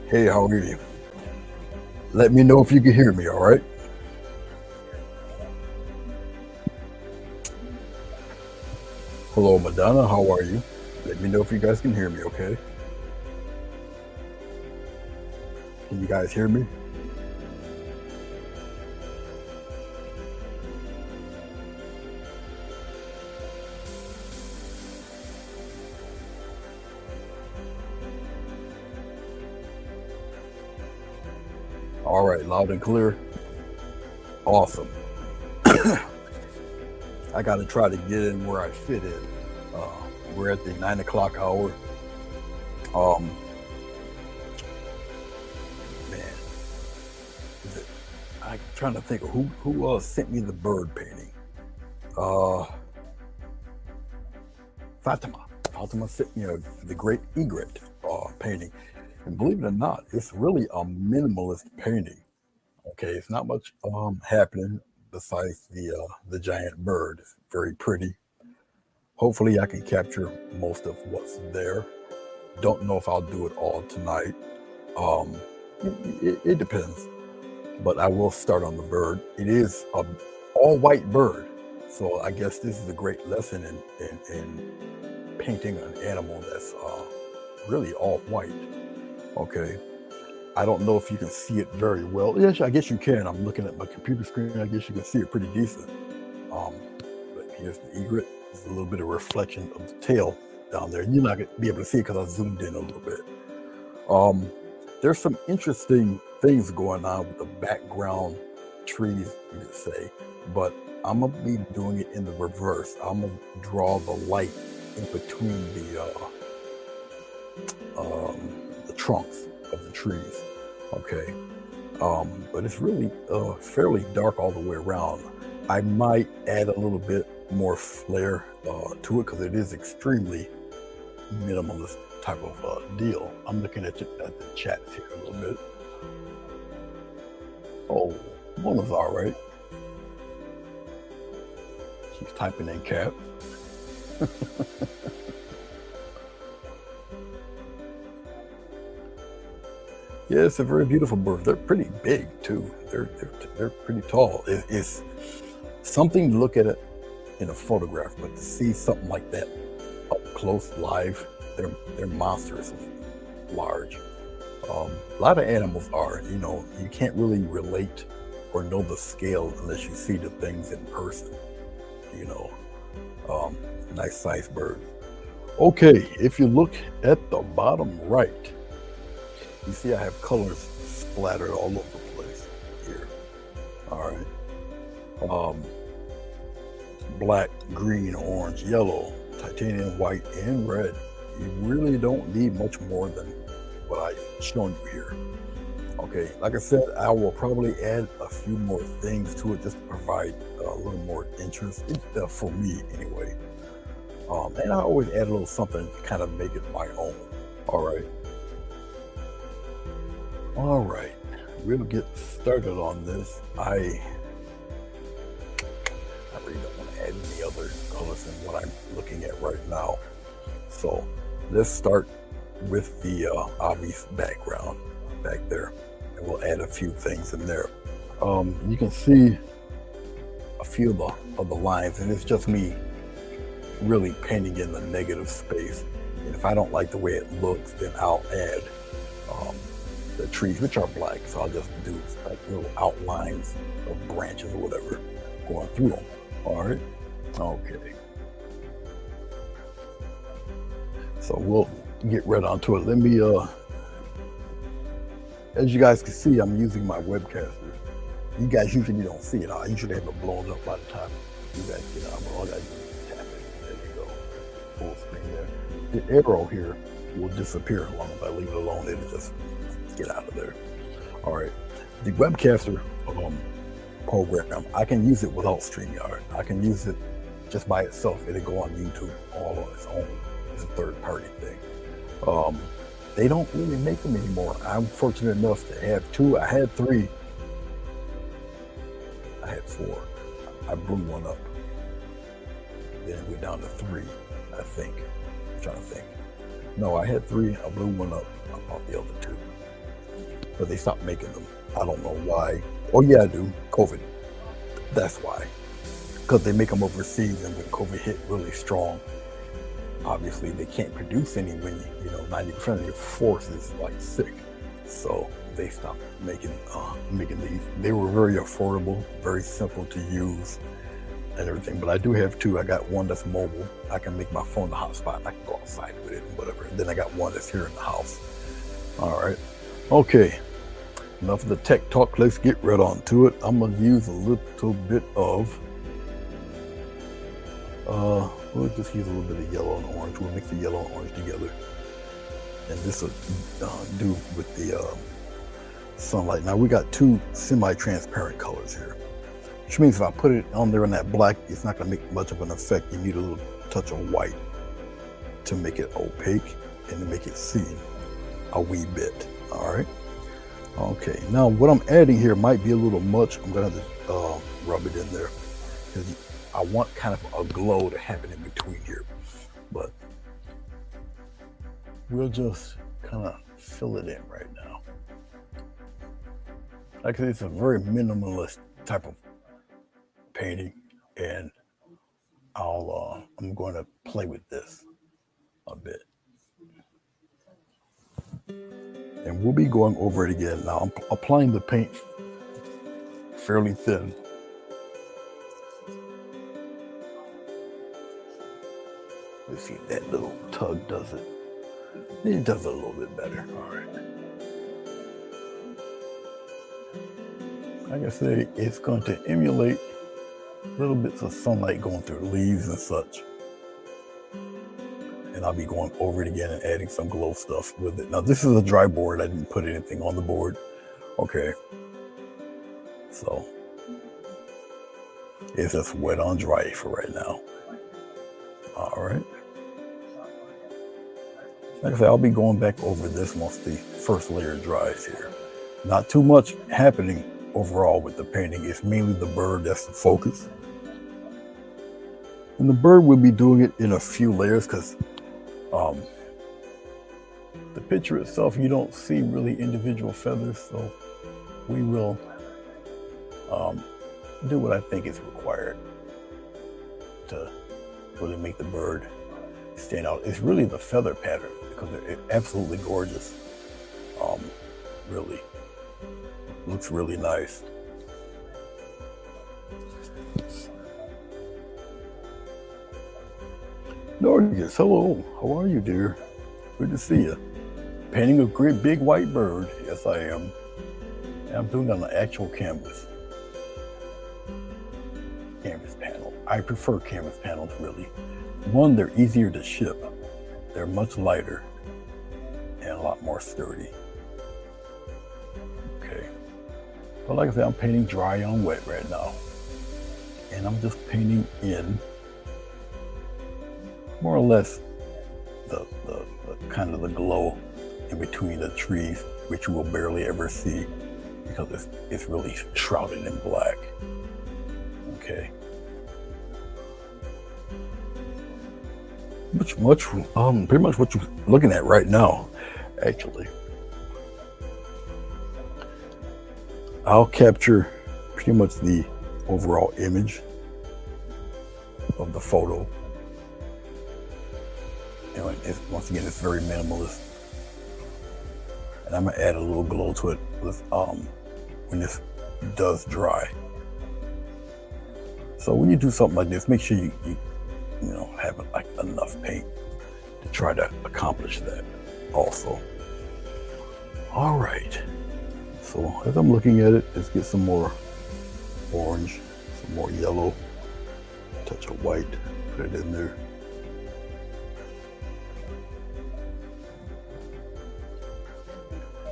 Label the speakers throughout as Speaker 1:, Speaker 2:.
Speaker 1: Hey, how are you? Let me know if you can hear me, all right? Hello, Madonna. How are you? Let me know if you guys can hear me, okay? Can you guys hear me? All right, loud and clear. Awesome. I got to try to get in where I fit in. Uh, we're at the 9 o'clock hour. Um, man, is it, I'm trying to think of who sent me the bird painting. Uh, Fatima. Fatima sent me the great Egret painting. And believe it or not, it's really a minimalist painting. Okay, it's not much happening besides the giant bird. It's very pretty. Hopefully, I can capture most of what's there. Don't know if I'll do it all tonight. Um, it depends, but I will start on the bird. It is a all white bird, so I guess this is a great lesson in painting an animal that's really all white. Okay, I don't know if you can see it very well. Yes, I guess you can. I'm looking at my computer screen. I guess you can see it pretty decent. Um, but here's the egret. There's a little bit of reflection of the tail down there. You're not gonna be able to see it because I zoomed in a little bit. Um, there's some interesting things going on with the background trees, you could say, but I'm gonna be doing it in the reverse. I'm gonna draw the light in between the trunks of the trees. Okay, but it's really fairly dark all the way around. I might add a little bit more flair to it because it is extremely minimalist type of deal. I'm looking at the chats here a little bit. Oh, Mona's all right. She's typing in caps. Yeah, it's a very beautiful bird. They're pretty big too. They're pretty tall. It's something to look at it in a photograph, but to see something like that up close, live, they're monstrously large. A lot of animals are. You can't really relate or know the scale unless you see the things in person. You know, um, nice sized bird. Okay, if you look at the bottom right, you see I have colors splattered all over the place here. All right. Black, green, orange, yellow, titanium white, and red. You really don't need much more than what I've shown you here. Okay, like I said, I will probably add a few more things to it just to provide a little more interest, for me anyway. And I always add a little something to kind of make it my own. All right. All right, we'll get started on this. I really don't want to add any other colors than what I'm looking at right now. So let's start with the obvious background back there, and we'll add a few things in there. You can see a few of the lines, and it's just me really painting in the negative space. And if I don't like the way it looks, then I'll add um, the trees, which are black. So I'll just do like little outlines of branches or whatever going through them. All right. Okay. So we'll get right onto it. Let me, as you guys can see, I'm using my webcaster. You guys usually don't see it. I usually have it blown up by the time you guys get out. All I gotta do is tap it. There you go. Full screen there. The arrow here will disappear as long as I leave it alone. It'll just get out of there. All right. The webcaster program, I can use it without StreamYard. I can use it just by itself. It'll go on YouTube all on its own. It's a third-party thing. They don't really make them anymore. I'm fortunate enough to have two. I had three. I had four. I blew one up. Then it went down to three, I think. I'm trying to think. No, I had three. I blew one up. I bought the other two. but they stopped making them. I don't know why. Oh yeah, I do. COVID. That's why. Because they make them overseas, and when COVID hit really strong, obviously they can't produce any when 90% of your force is like sick. So they stopped making these. They were very affordable, very simple to use, and everything. But I do have two. I got one that's mobile. I can make my phone the hotspot, and I can go outside with it and whatever. And then I got one that's here in the house. All right. Okay. Enough of the tech talk. Let's get right on to it. I'm gonna use a little bit of. We'll just use a little bit of yellow and orange. We'll mix the yellow and orange together, and this will do with the sunlight. Now we got two semi-transparent colors here, which means if I put it on there in that black, it's not going to make much of an effect. You need a little touch of white to make it opaque and to make it see a wee bit. All right. Okay. Now what I'm adding here might be a little much. I'm going to rub it in there because I want kind of a glow to happen in between here, but we'll just kind of fill it in right now. Like I said, it's a very minimalist type of painting, and I'm going to play with this a bit, and we'll be going over it again. Now I'm applying the paint fairly thin. Let's see if that little tug does it. It does it a little bit better. All right. Like I say, it's going to emulate little bits of sunlight going through leaves and such. And I'll be going over it again and adding some glow stuff with it. Now this is a dry board. I didn't put anything on the board. Okay. So it's just wet on dry for right now. All right. Like I said, I'll be going back over this once the first layer dries here. Not too much happening overall with the painting. It's mainly the bird that's the focus. And the bird will be doing it in a few layers because the picture itself, you don't see really individual feathers. So we will do what I think is required to really make the bird stand out. It's really the feather pattern because they're absolutely gorgeous. Really looks really nice. Norgus, hello. How are you, dear? Good to see you. Painting a great big white bird. Yes, I am. And I'm doing it on an actual canvas. Canvas panel. I prefer canvas panels, really. One, they're easier to ship. They're much lighter and a lot more sturdy. Okay. But like I said, I'm painting dry on wet right now. And I'm just painting in more or less the kind of the glow in between the trees, which you will barely ever see because it's really shrouded in black. Okay. Pretty much what you're looking at right now, actually. I'll capture pretty much the overall image of the photo. And once again, it's very minimalist. And I'm gonna add a little glow to it with when this does dry. So when you do something like this, make sure you have like enough paint to try to accomplish that also. All right. So as I'm looking at it, let's get some more orange, some more yellow, touch of white, put it in there.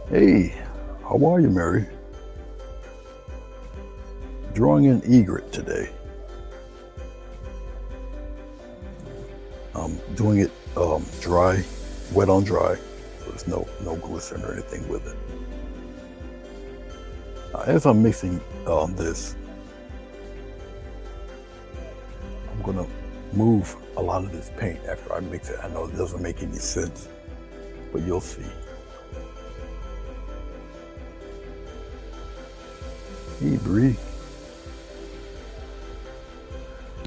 Speaker 1: Hey, how are you, Mary? Drawing an egret today. I'm doing it dry, wet on dry, so there's no glycerin or anything with it. As I'm mixing this, I'm gonna move a lot of this paint after I mix it. I know it doesn't make any sense, but you'll see. Hey, Bree.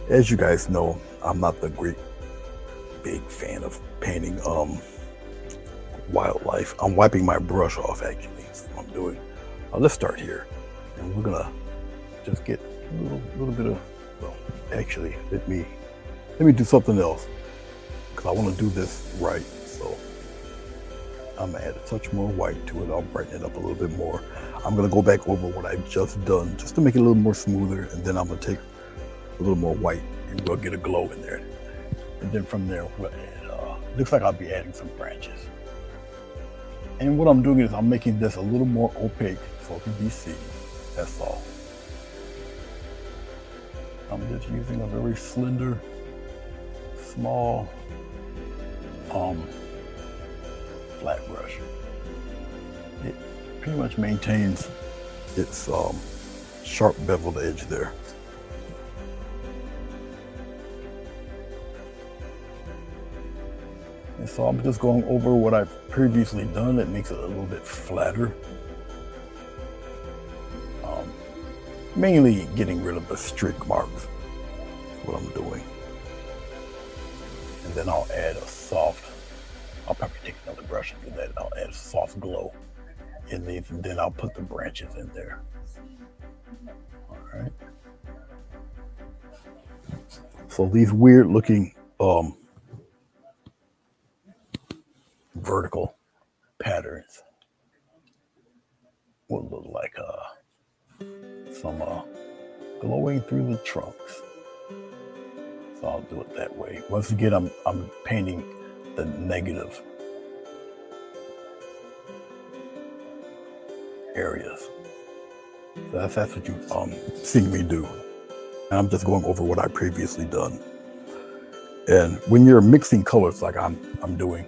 Speaker 1: As you guys know, I'm not the great big fan of painting wildlife. I'm wiping my brush off, actually. That's what I'm doing. Let's start here. And we're gonna just get a little bit of, well, actually, let me do something else, because I want to do this right. So I'm gonna add a touch more white to it. I'll brighten it up a little bit more. I'm gonna go back over what I've just done, just to make it a little more smoother, and then I'm gonna take a little more white and we'll get a glow in there. And then from there, we'll add, looks like I'll be adding some branches. And what I'm doing is I'm making this a little more opaque so it can be seen. That's all. I'm just using a very slender, small, flat brush. It pretty much maintains its sharp beveled edge there. And so I'm just going over what I've previously done. It makes it a little bit flatter. Mainly getting rid of the streak marks. That's what I'm doing. And then I'll add a soft, I'll probably take another brush and do that. I'll add a soft glow in these, and then I'll put the branches in there. All right. So these weird looking vertical patterns will look like some glowing through the trunks. So I'll do it that way. Once again, I'm painting the negative areas. So that's what you seen me do. And I'm just going over what I previously done. And when you're mixing colors like I'm doing,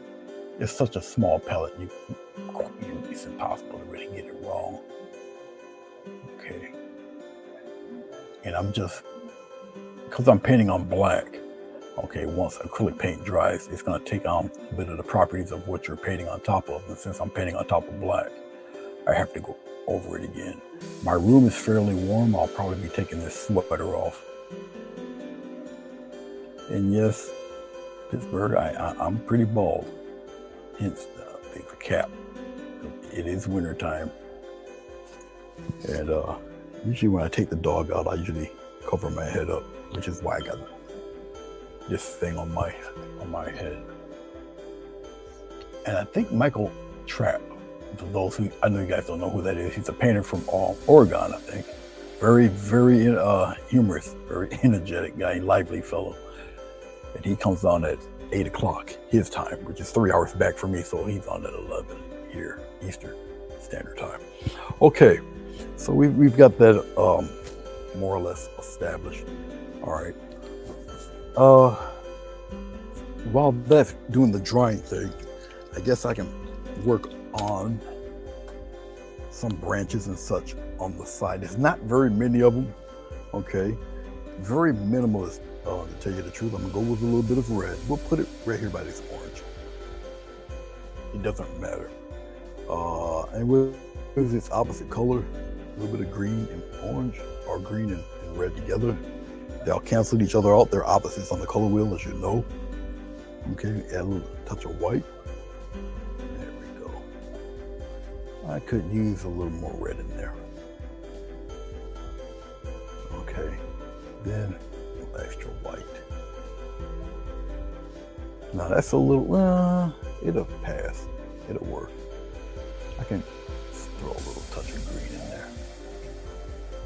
Speaker 1: it's such a small palette, it's impossible to really get it wrong. Okay. And I'm just, because I'm painting on black, okay, once acrylic paint dries, it's going to take on a bit of the properties of what you're painting on top of. And since I'm painting on top of black, I have to go over it again. My room is fairly warm. I'll probably be taking this sweater off. And yes, Pittsburgh, I'm pretty bald. Hence the cap. It is winter time. And usually when I take the dog out, I usually cover my head up, which is why I got this thing on my head. And I think Michael Trapp, for those who, I know you guys don't know who that is, he's a painter from Oregon, I think. Very, very humorous, very energetic guy, lively fellow. And he comes on at 8 o'clock his time, which is 3 hours back for me, so he's on at 11 here, Eastern Standard Time. Okay, so we've got that more or less established. All right. While that's doing the drawing thing, I guess I can work on some branches and such on the side. There's not very many of them, okay? Very minimalist, to tell you the truth. I'm gonna go with a little bit of red. We'll put it right here by this orange. It doesn't matter. And with its opposite color, a little bit of green and orange, or green and red together, they'll cancel each other out. They're opposites on the color wheel, as you know. Okay, add a little touch of white. There we go. I could use a little more red in there. Okay, then extra white. Now that's a little, it'll pass. It'll work. I can throw a little touch of green in there.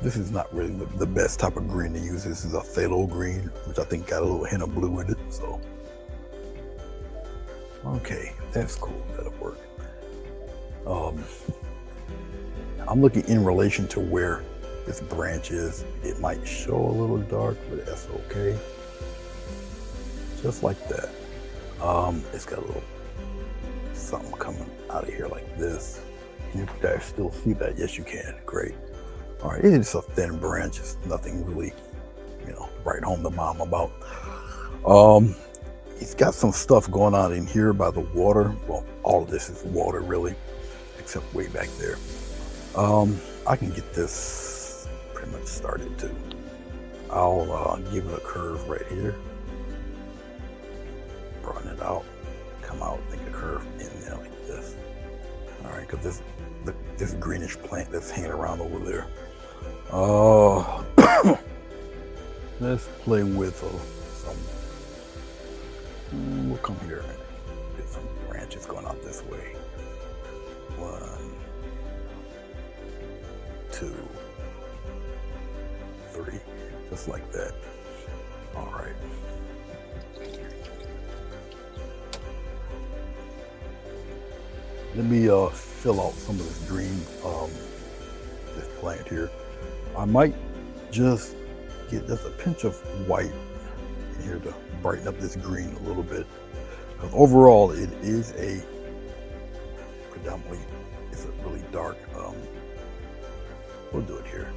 Speaker 1: This is not really the best type of green to use. This is a phthalo green, which I think got a little hint of blue in it, so. Okay, that's cool, that'll work. I'm looking in relation to where this branch is. It might show a little dark, but that's okay. Just like that. It's got a little something coming out of here like this. Can you guys still see that? Yes, you can. Great. All right, it's a thin branch. It's nothing really, to write home to mom about. It's got some stuff going on in here by the water. Well, all of this is water really, except way back there. I can get this pretty much started to. I'll give it a curve right here, broaden it out, come out, make a curve in there like this. All right, because this greenish plant that's hanging around over there. Let's play with some. We'll come here and get some branches going out this way. 1, 2, 3, just like that. All right. Let me fill out some of this green, this plant here. I might just get just a pinch of white in here to brighten up this green a little bit. Because overall, it is predominantly, it's a really dark. We'll do it here.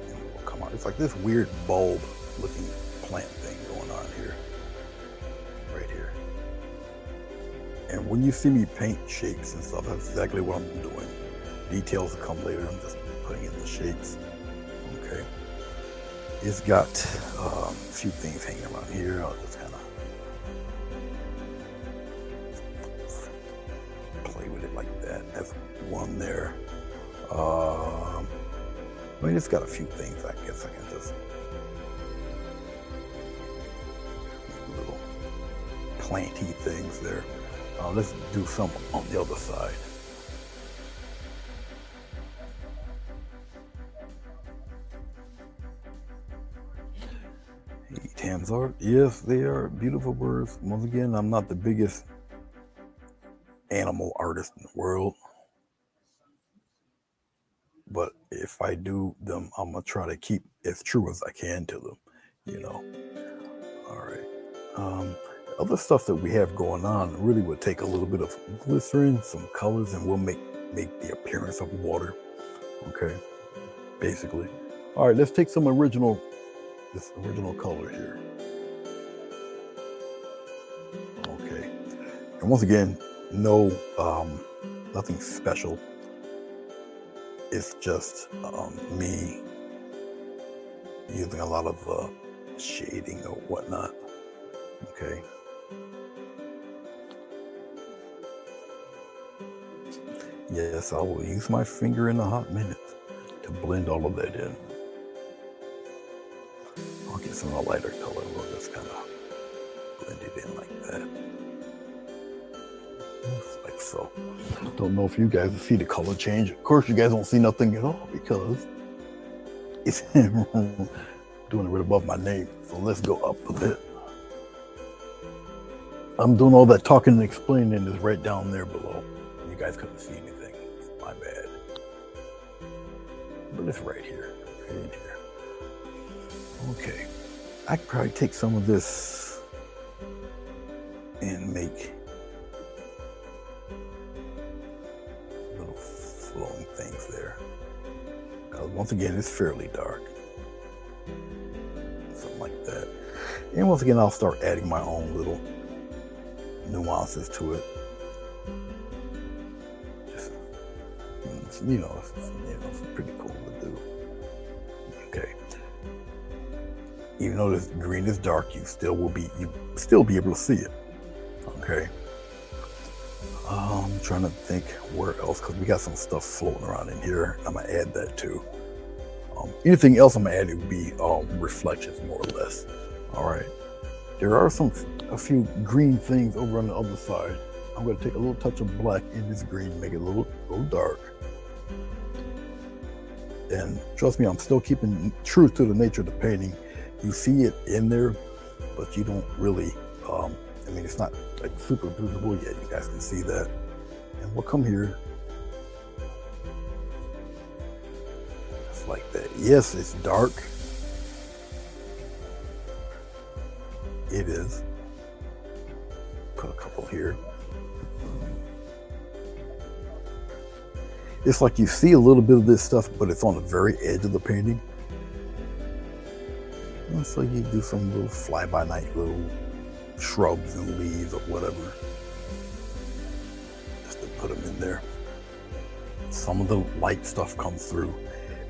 Speaker 1: And we'll come out. It's like this weird bulb-looking plant thing going on here, right here. And when you see me paint shapes and stuff, that's exactly what I'm doing. Details will come later. I'm just putting in the shapes. Okay. It's got a few things hanging around here. I'll just kind of play with it like that. That's one there. I mean, it's got a few things. I guess I can just make little planty things there. Let's do some on the other side. Tams art, yes, they are beautiful birds. Once again, I'm not the biggest animal artist in the world, but if I do them, I'm gonna try to keep as true as I can to them, you know. All right. Other stuff that we have going on really would take a little bit of glycerin, some colors, and we'll make the appearance of water. Okay, basically. All right, let's take some this original color here. Okay, and once again, no, nothing special. It's just me using a lot of shading or whatnot. Okay. Yes, I will use my finger in a hot minute to blend all of that in. I'll get some of a lighter color. We'll just kind of blend it in like that. Just like so. Don't know if you guys see the color change. Of course, you guys don't see nothing at all because it's doing it right above my name. So let's go up a bit. I'm doing all that talking and explaining is right down there below. You guys couldn't see anything. My bad. But it's right here. Right in here. Okay. I could probably take some of this and make little flowing things there. Because once again, it's fairly dark. Something like that. And once again, I'll start adding my own little nuances to it. Just, it's pretty cool to do. Okay. Even though this green is dark, you still be able to see it. Okay. I'm trying to think where else, because we got some stuff floating around in here. I'm gonna add that too. Anything else I'm gonna add, it would be reflections, more or less. All right. There are a few green things over on the other side. I'm going to take a little touch of black in this green, make it a little dark. And trust me, I'm still keeping true to the nature of the painting. You see it in there, but you don't really, it's not like super visible yet. You guys can see that. And we'll come here. Just like that. Yes, it's dark. It is. Put a couple here. It's like you see a little bit of this stuff, but it's on the very edge of the painting. And so you do some little fly-by-night little shrubs and leaves or whatever, just to put them in there. Some of the light stuff comes through.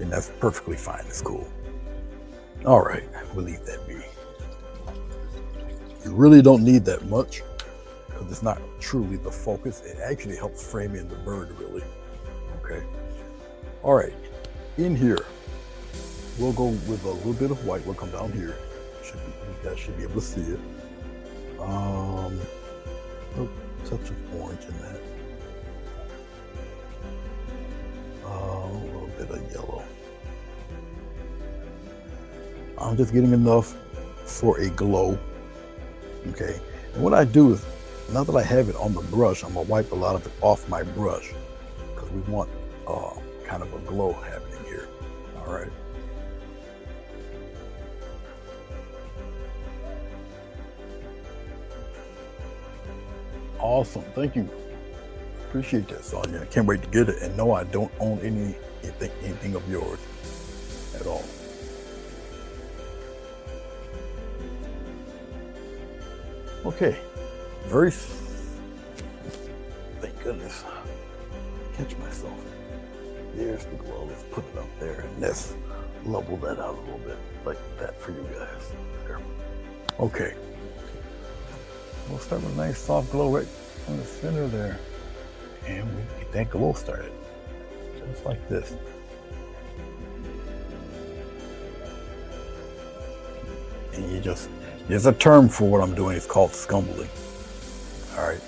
Speaker 1: And that's perfectly fine. It's cool. All right, we'll leave that be. You really don't need that much because it's not truly the focus. It actually helps frame in the bird, really. Okay. All right, in here, we'll go with a little bit of white. We'll come down here. You guys should be able to see it. A touch of orange in that. A little bit of yellow. I'm just getting enough for a glow. Okay. And what I do is, now that I have it on the brush, I'm gonna wipe a lot of it off my brush because we want kind of a glow happening here. All right. Awesome. Thank you. Appreciate that, Sonia. I can't wait to get it. And no, I don't own anything of yours at all. Okay. Thank goodness. Catch myself. There's the glow. Let's put it up there and let's level that out a little bit like that for you guys. There. Okay. We'll start with a nice soft glow right in the center there. And we get that glow started. Just like this. And there's a term for what I'm doing. It's called scumbling. All right.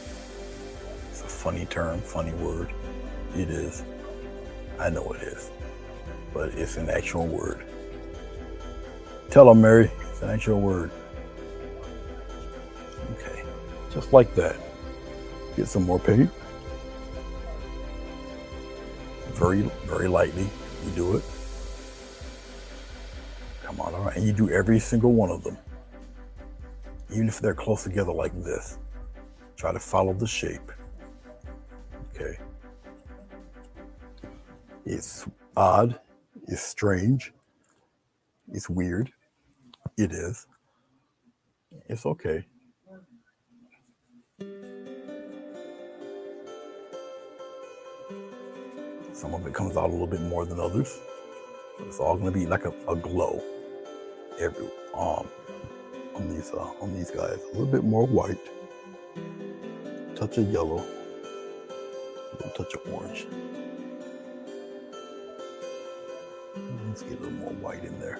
Speaker 1: It's a funny term, funny word. It is. I know it is. But it's an actual word. Tell them, Mary. It's an actual word. Okay. Just like that. Get some more paint. Very, very lightly. You do it. Come on, all right. And you do every single one of them. Even if they're close together like this. Try to follow the shape. Okay. It's odd. It's strange. It's weird. It is. It's okay. Some of it comes out a little bit more than others. But it's all going to be like a glow. On these guys. A little bit more white. Touch of yellow. A little touch of orange. Let's get a little more white in there.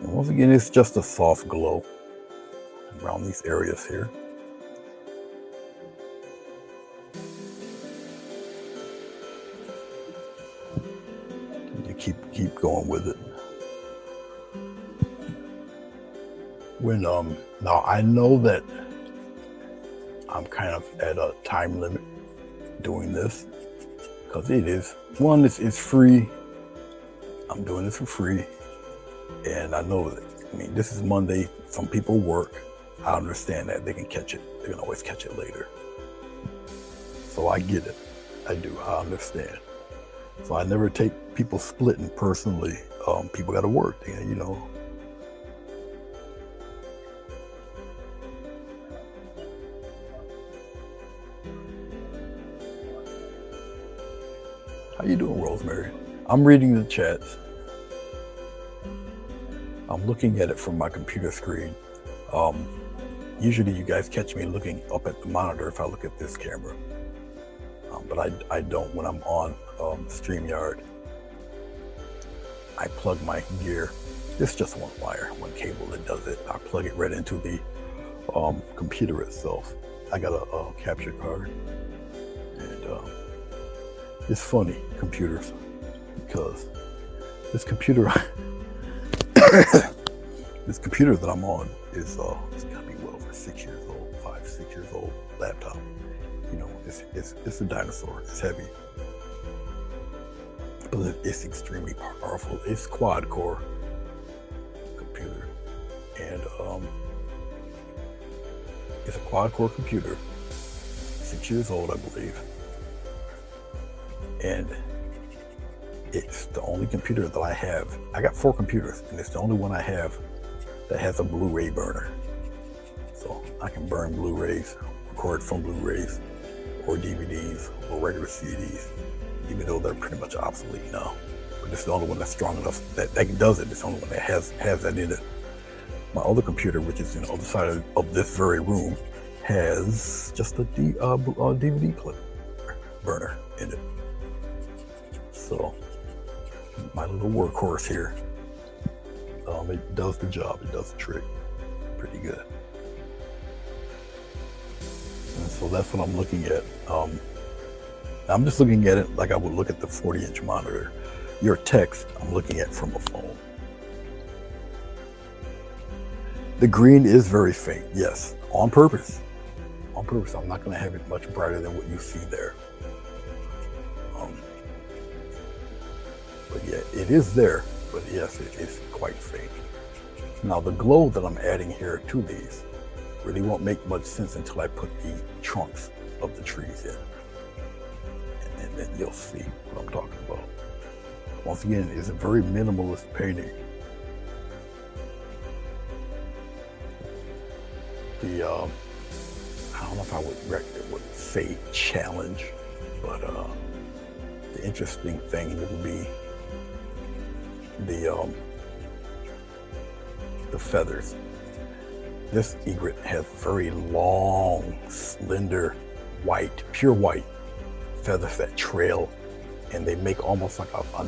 Speaker 1: And once again, it's just a soft glow around these areas here. You keep going with it. Now I know that I'm kind of at a time limit doing this because it's free. I'm doing this for free, and I know that. I mean, this is Monday. Some people work. I understand that they can catch it. They can always catch it later. So I get it. I do. I understand. So I never take people splitting personally. People got to work. You know. How you doing, Rosemary? I'm reading the chats. I'm looking at it from my computer screen. Usually you guys catch me looking up at the monitor if I look at this camera. But I don't when I'm on StreamYard. I plug my gear. It's just one wire, one cable that does it. I plug it right into the computer itself. I got a capture card. And it's funny, computers, because this computer this computer that I'm on is it's gotta be well over 6 years old, 5-6 years old laptop. You know, it's a dinosaur. It's heavy, but it's extremely powerful. It's quad core computer, and it's a quad core computer. 6 years old, I believe, and It's the only computer that I have. I got 4 computers, and it's the only one I have that has a Blu-ray burner. So I can burn Blu-rays, record from Blu-rays, or DVDs, or regular CDs, even though they're pretty much obsolete now. But it's the only one that's strong enough that does it. It's the only one that has that in it. My other computer, which is on the other side of this very room, has just a DVD player burner in it. So my little workhorse here, it does the job. It does the trick pretty good. And so that's what I'm looking at. I'm just looking at it like I would look at the 40-inch monitor. Your text, I'm looking at from a phone. The green is very faint, yes, on purpose. On purpose, I'm not going to have it much brighter than what you see there. But yeah, it is there, but yes, it is quite faint. Now the glow that I'm adding here to these really won't make much sense until I put the trunks of the trees in. And then you'll see what I'm talking about. Once again, it's a very minimalist painting. The, I don't know if I would say challenge, but the interesting thing will be the feathers. This egret has very long, slender, white, pure white feathers that trail, and they make almost like a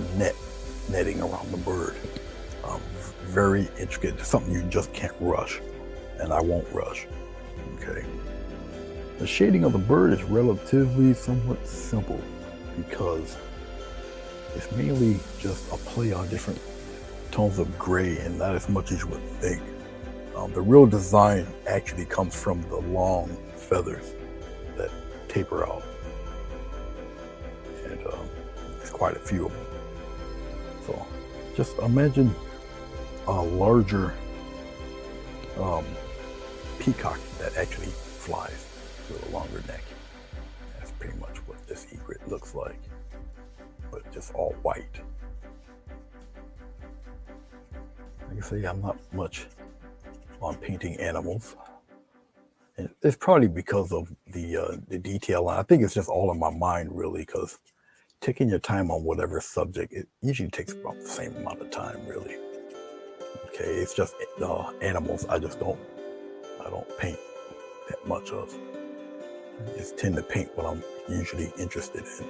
Speaker 1: netting around the bird. Very intricate. It's something you just can't rush, and I won't rush. Okay. The shading of the bird is relatively somewhat simple because it's mainly just a play on different tones of gray and not as much as you would think. The real design actually comes from the long feathers that taper out. And there's quite a few of them. So just imagine a larger peacock that actually flies with a longer neck. That's pretty much what this egret looks like, but just all white. Like I say, I'm not much on painting animals, and it's probably because of the detail. And I think it's just all in my mind, really, because taking your time on whatever subject, it usually takes about the same amount of time, really. Okay, it's just animals. I don't paint that much of. I just tend to paint what I'm usually interested in,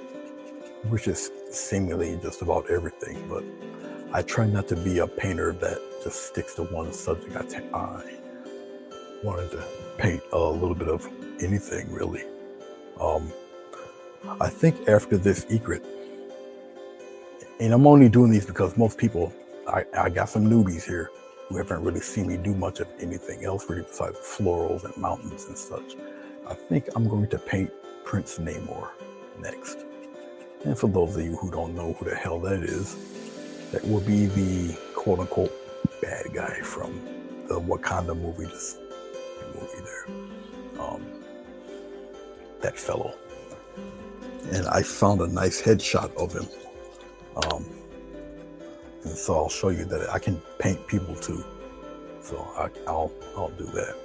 Speaker 1: which is seemingly just about everything. But I try not to be a painter that just sticks to one subject. I wanted to paint a little bit of anything, really. I think after this egret, and I'm only doing these because most people, I got some newbies here who haven't really seen me do much of anything else really besides florals and mountains and such. I think I'm going to paint Prince Namor next. And for those of you who don't know who the hell that is, that will be the quote-unquote bad guy from the Wakanda movie, this movie there. That fellow. And I found a nice headshot of him. And so I'll show you that I can paint people too. So I'll do that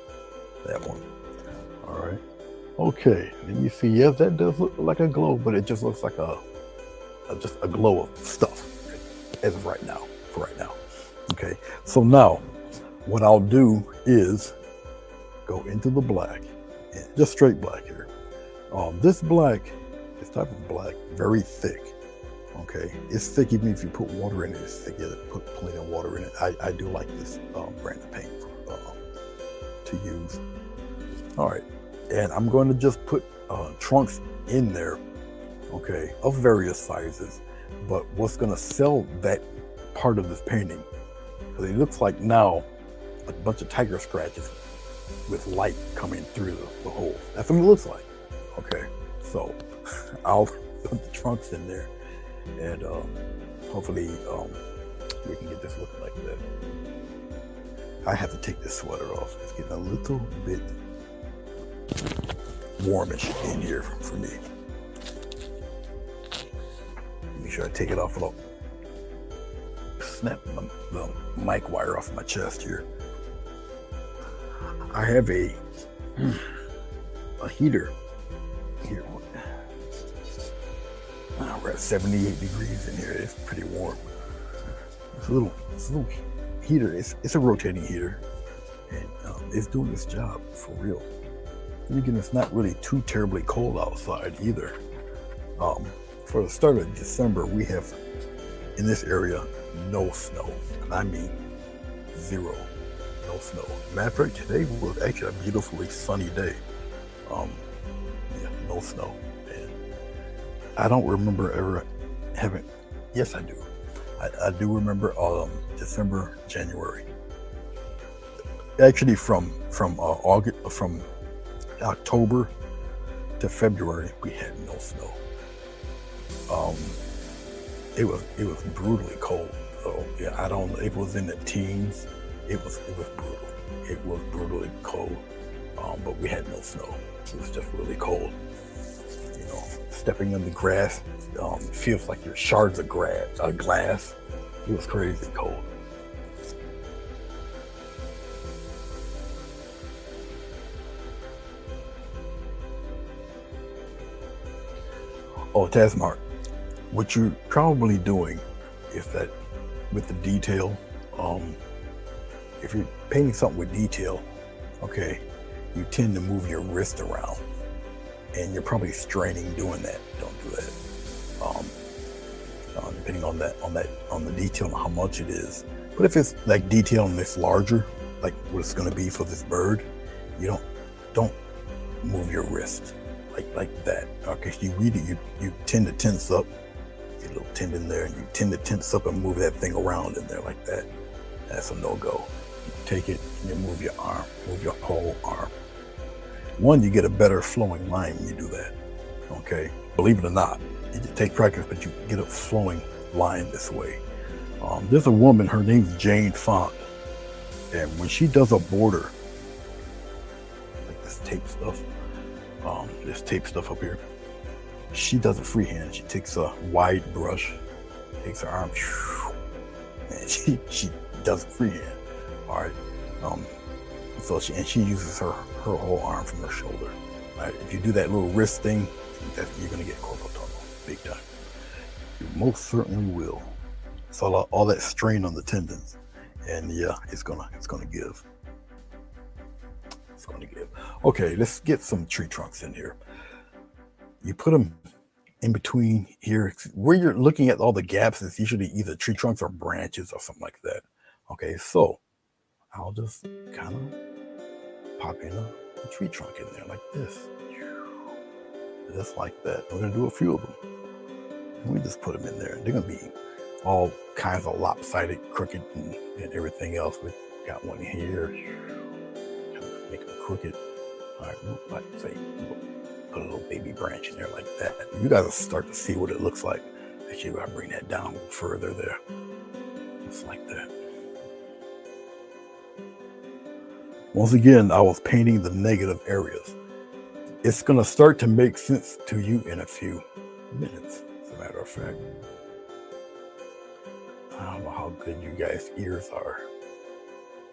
Speaker 1: one. All right. Okay. Let me see. Yes, that does look like a glow, but it just looks like just a glow of stuff as of right now. For right now. Okay. So now, what I'll do is go into the black, just straight black here. This type of black, very thick. Okay, it's thick even if you put water in it. It's thick. You put plenty of water in it. I do like this brand of paint to use. All right, and I'm going to just put trunks in there, okay, of various sizes. But what's going to sell that part of this painting, because it looks like now a bunch of tiger scratches with light coming through the holes. That's what it looks like. Okay, so I'll put the trunks in there, and hopefully we can get this looking like that. I have to take this sweater off. It's getting a little bit warmish in here for me. Make sure I take it off snap the mic wire off my chest here. I have a heater here. We're at 78 degrees in here. It's pretty warm. It's a little heater. It's a rotating heater, and it's doing its job for real. And again, it's not really too terribly cold outside either. For the start of December, we have in this area no snow, and I mean zero, no snow. Matter of fact, today was actually a beautifully sunny day. Yeah, no snow. And I don't remember ever having. Yes, I do. I do remember December, January. Actually, from October to February, we had no snow. It was brutally cold. So yeah, I don't know. It was in the teens. It was brutal. It was brutally cold. But we had no snow. It was just really cold. You know, stepping in the grass feels like you're shards of glass. It was crazy cold. Oh, Tasmart, what you're probably doing is that with the detail, if you're painting something with detail, okay, you tend to move your wrist around, and you're probably straining doing that. Don't do that. Depending on the detail and how much it is. But if it's like detail and it's larger, like what it's going to be for this bird, you don't move your wrist like that. Okay, you tend to tense up, get a little tendon there, and you tend to tense up and move that thing around in there like that. That's a no-go. You take it and you move your arm, move your whole arm. One, you get a better flowing line when you do that. Okay, believe it or not, you just take practice, but you get a flowing line this way. There's a woman, her name's Jane Font, and when she does a border, like this tape stuff up here, she does it freehand. She takes a wide brush, takes her arm, and she does it freehand. All right. So she uses her whole arm from her shoulder. All right. If you do that little wrist thing, you're gonna get carpal tunnel, big time. You most certainly will. It's all that strain on the tendons, and yeah, it's gonna give. It's gonna give. Okay, let's get some tree trunks in here. You put them in between here where you're looking at all the gaps. It's usually either tree trunks or branches or something like that. Okay, so I'll just kind of pop in a tree trunk in there like this, just like that. We're gonna do a few of them. And we just put them in there. They're gonna be all kinds of lopsided, crooked, and everything else. We got one here, make them crooked. All right, like say, put a little baby branch in there like that. You guys will start to see what it looks like. Actually, I gotta bring that down a little further there, just like that. Once again, I was painting the negative areas. It's gonna start to make sense to you in a few minutes, as a matter of fact. I don't know how good you guys' ears are,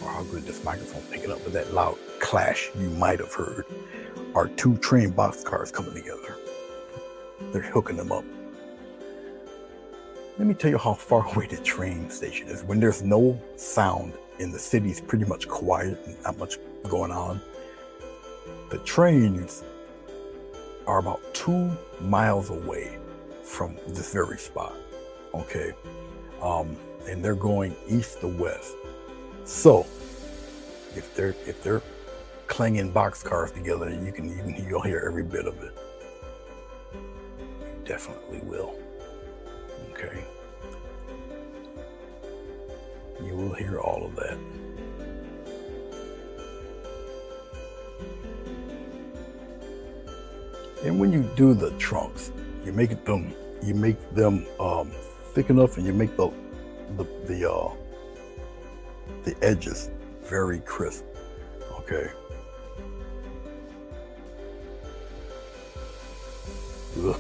Speaker 1: or how good this microphone's picking up, but that loud clash you might have heard are two train boxcars coming together. They're hooking them up. Let me tell you how far away the train station is. When there's no sound and the city's pretty much quiet and not much going on, the trains are about 2 miles away from this very spot. Okay. And they're going east to west. So if they're clanging boxcars together, you'll hear every bit of it. You definitely will. Okay. You will hear all of that. And when you do the trunks, you make them thick enough, and you make the edges very crisp. Okay. Ugh.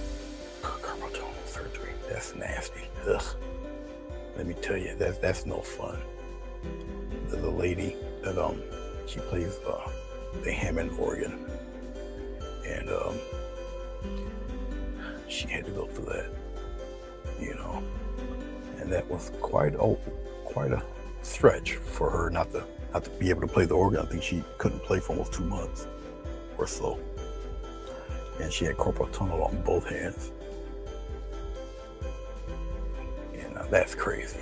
Speaker 1: Carpal tunnel surgery. That's nasty. Ugh. let me tell you, that's no fun. There's a lady that she plays the Hammond organ, and she had to go through that, you know, and that was quite a stretch for her not to be able to play the organ. I think she couldn't play for almost 2 months or so, and she had carpal tunnel on both hands, and that's crazy.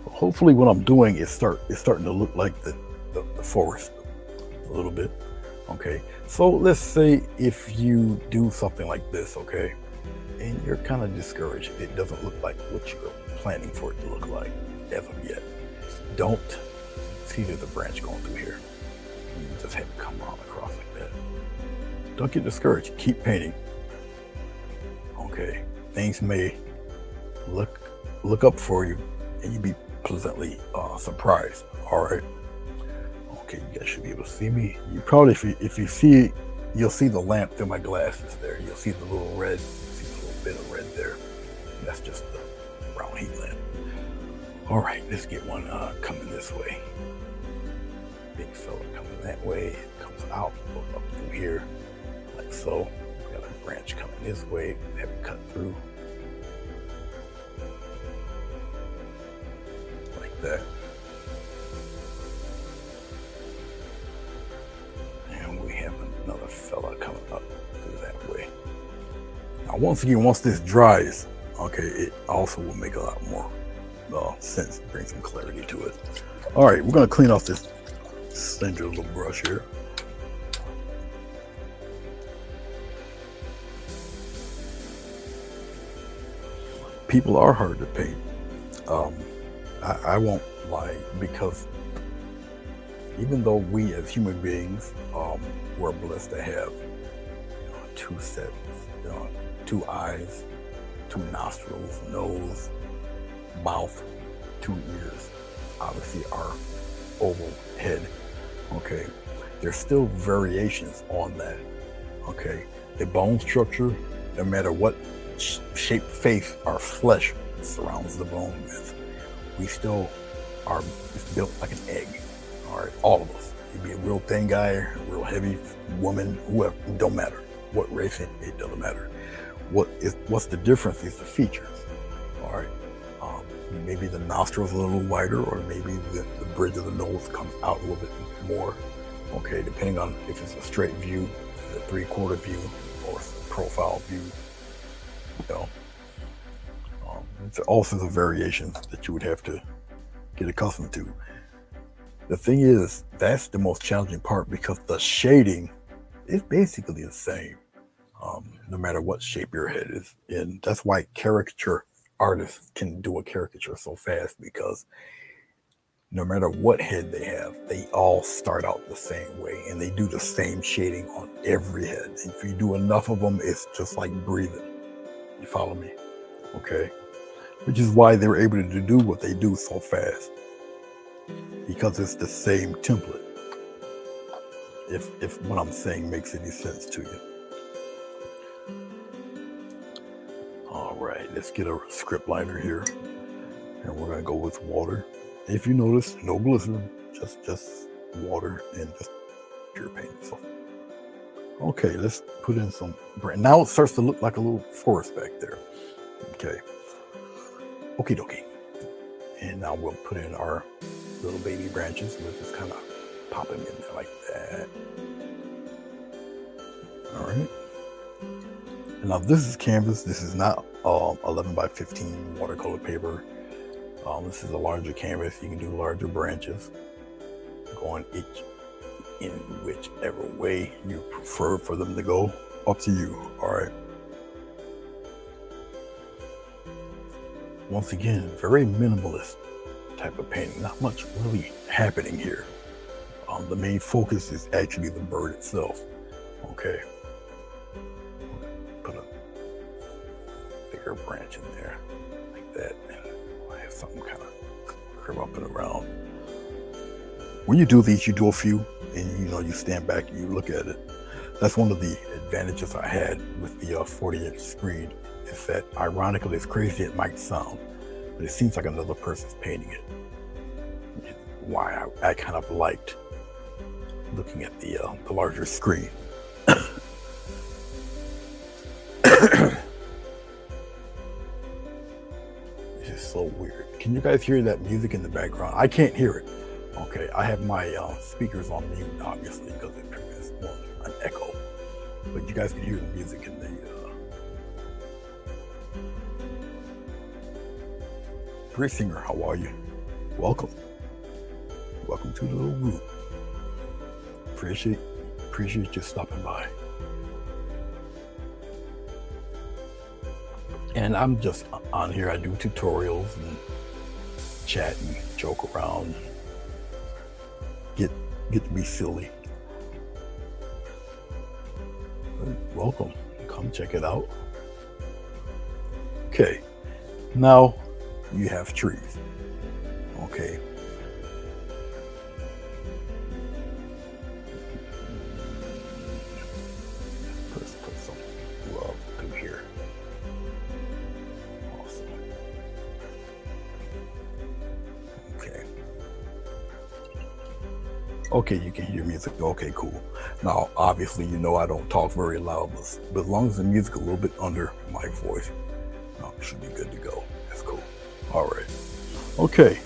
Speaker 1: Hopefully what I'm doing is starting to look like the forest a little bit. Okay, so let's say if you do something like this, okay, and you're kind of discouraged, it doesn't look like what you're planning for it to look like as of yet. Don't see there's a branch going through here. You just have to come around across like that. Don't get discouraged. Keep painting. Okay, things may look up for you, and you'd be pleasantly surprised. All right. Okay, you guys should be able to see me. You probably, if you see, you'll see the lamp through my glasses there. You'll see the little red, see the little bit of red there. That's just the brown heat lamp. All right, let's get one coming this way. Big fella coming that way. Comes out, goes up through here, like so. We got a branch coming this way. Have it cut through. Like that. And we have another fella coming up through that way. Now, once again, once this dries, okay, it also will make a lot more sense, bring some clarity to it. All right, we're gonna clean off this slender little brush here. People are hard to paint. I won't lie, because even though we as human beings, we're blessed to have, two sets, two eyes, two nostrils, nose, mouth, 2 ears, obviously our oval head. Okay, there's still variations on that. Okay, the bone structure, no matter what shaped face our flesh surrounds the bone with, we still are built like an egg. All right, all of us. You'd be a real thin guy, a real heavy woman, whoever, it don't matter what race, it doesn't matter. What's the difference is the features. All right, maybe the nostrils a little wider, or maybe the bridge of the nose comes out a little bit more. Okay, depending on if it's a straight view, a 3/4 view, or a profile view. It's all sorts of variations that you would have to get accustomed to. The thing is, that's the most challenging part, because the shading is basically the same, no matter what shape your head is in. That's why caricature artists can do a caricature so fast, because no matter what head they have, they all start out the same way, and they do the same shading on every head. And if you do enough of them, it's just like breathing. You follow me? Okay. Which is why they were able to do what they do so fast, because it's the same template. If what I'm saying makes any sense to you. All right, let's get a script liner here, and we're gonna go with water. If you notice, no glycerin, just water and just pure paint. So, okay, let's put in some brand. Now it starts to look like a little forest back there. Okay. Okie dokie. And now we'll put in our little baby branches. We'll just kind of pop them in there like that. All right. And now this is canvas. This is not 11 by 15 watercolor paper. This is a larger canvas. You can do larger branches, going in whichever way you prefer for them to go. Up to you. All right. Once again, very minimalist type of painting. Not much really happening here. The main focus is actually the bird itself. Okay. Put a bigger branch in there, like that. And I have something kind of curve up and around. When you do these, you do a few, and you stand back and you look at it. That's one of the advantages I had with the 40-inch screen, is that, ironically, as crazy it might sound, but it seems like another person's painting it. Why I kind of liked looking at the larger screen. It's just so weird. Can you guys hear that music in the background? I can't hear it. Okay, I have my speakers on mute, obviously, because it prevents an echo. But you guys can hear the music in the Great Singer, how are you? Welcome. Welcome to the little group. Appreciate you stopping by. And I'm just on here. I do tutorials and chat and joke around. Get to be silly. Welcome. Come check it out. Okay. Now you have trees. Okay. Let's put some love through here. Awesome. Okay. Okay, you can hear music. Okay, cool. Now, obviously, you know I don't talk very loud, but as long as the music a little bit under my voice, it should be good to go. That's cool. All right. Okay.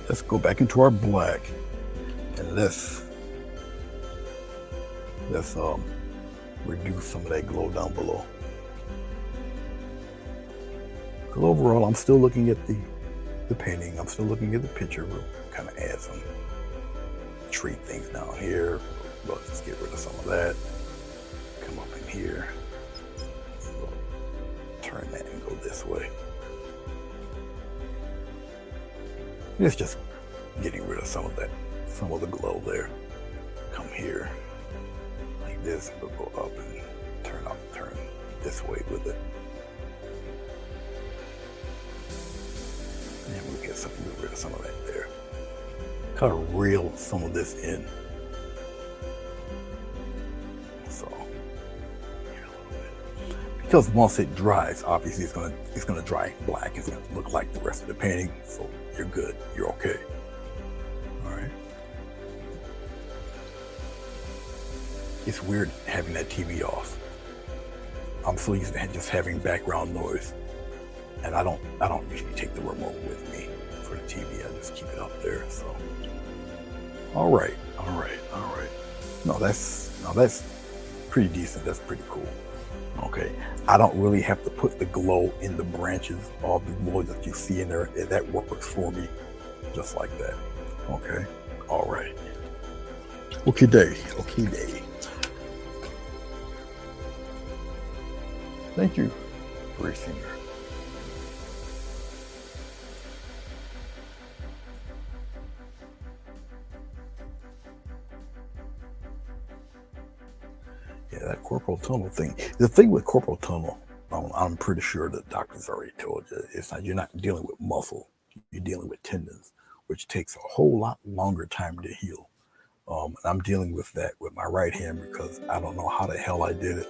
Speaker 1: Let's go back into our black, and let's reduce some of that glow down below. Because overall, I'm still looking at the painting. I'm still looking at the picture. We'll kind of add some tree things down here. We'll just get rid of some of that. Come up in here. So turn that and go this way. It's just getting rid of some of the glow there. Come here, like this, and we'll go up and turn this way with it. And we'll get rid of some of that there. Kind of reel some of this in. So, here a little bit. Because once it dries, obviously it's gonna dry black. It's gonna look like the rest of the painting. So you're good. You're okay. All right. It's weird having that TV off. I'm so used to just having background noise, and I don't usually take the remote with me for the TV. I just keep it up there. So, all right. No, that's pretty decent. That's pretty cool. Okay, I don't really have to put the glow in the branches or the glow that you see in there. That works for me, just like that. Okay, all right. Okay, day. Thank you, Great Singer. Yeah, that corporal tunnel thing. The thing with corporal tunnel, I'm pretty sure the doctors already told you, you're not dealing with muscle, you're dealing with tendons, which takes a whole lot longer time to heal. And I'm dealing with that with my right hand because I don't know how the hell I did it.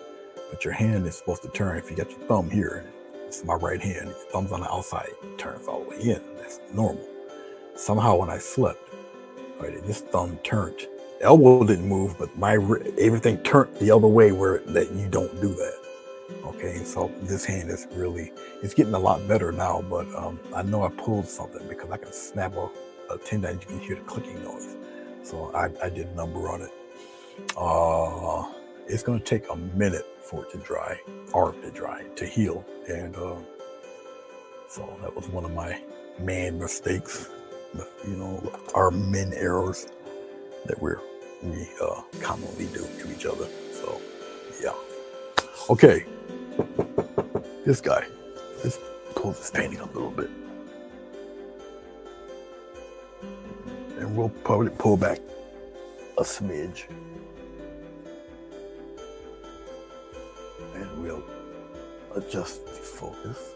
Speaker 1: But your hand is supposed to turn. If you got your thumb here, it's my right hand. Your thumb's on the outside, it turns all the way in. That's normal. Somehow when I slept, right, this thumb turned. The elbow didn't move, but everything turned the other way where that you don't do that. Okay, so this hand is it's getting a lot better now, but I know I pulled something because I can snap a tendon and you can hear the clicking noise. So I did a number on it. It's going to take a minute for it to dry, to heal. And so that was one of my man mistakes, our men errors that we commonly do to each other. So, yeah. Okay. This guy, let's pull this painting up a little bit. And we'll probably pull back a smidge. And we'll adjust the focus.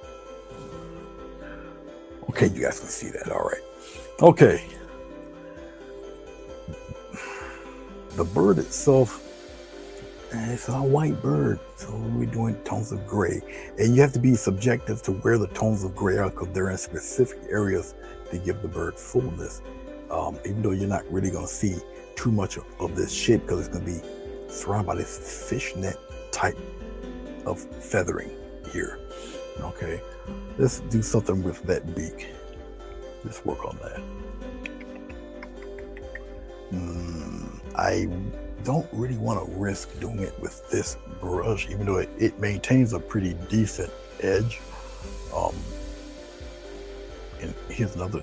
Speaker 1: Okay, you guys can see that. All right. Okay. The bird itself, And it's a white bird, so we're doing tones of gray. And you have to be subjective to where the tones of gray are because they're in specific areas to give the bird fullness. Even though you're not really going to see too much of this shape because it's going to be surrounded by this fishnet type of feathering here. Okay, let's do something with that beak. Let's work on that. I don't really want to risk doing it with this brush, even though it maintains a pretty decent edge. And here's another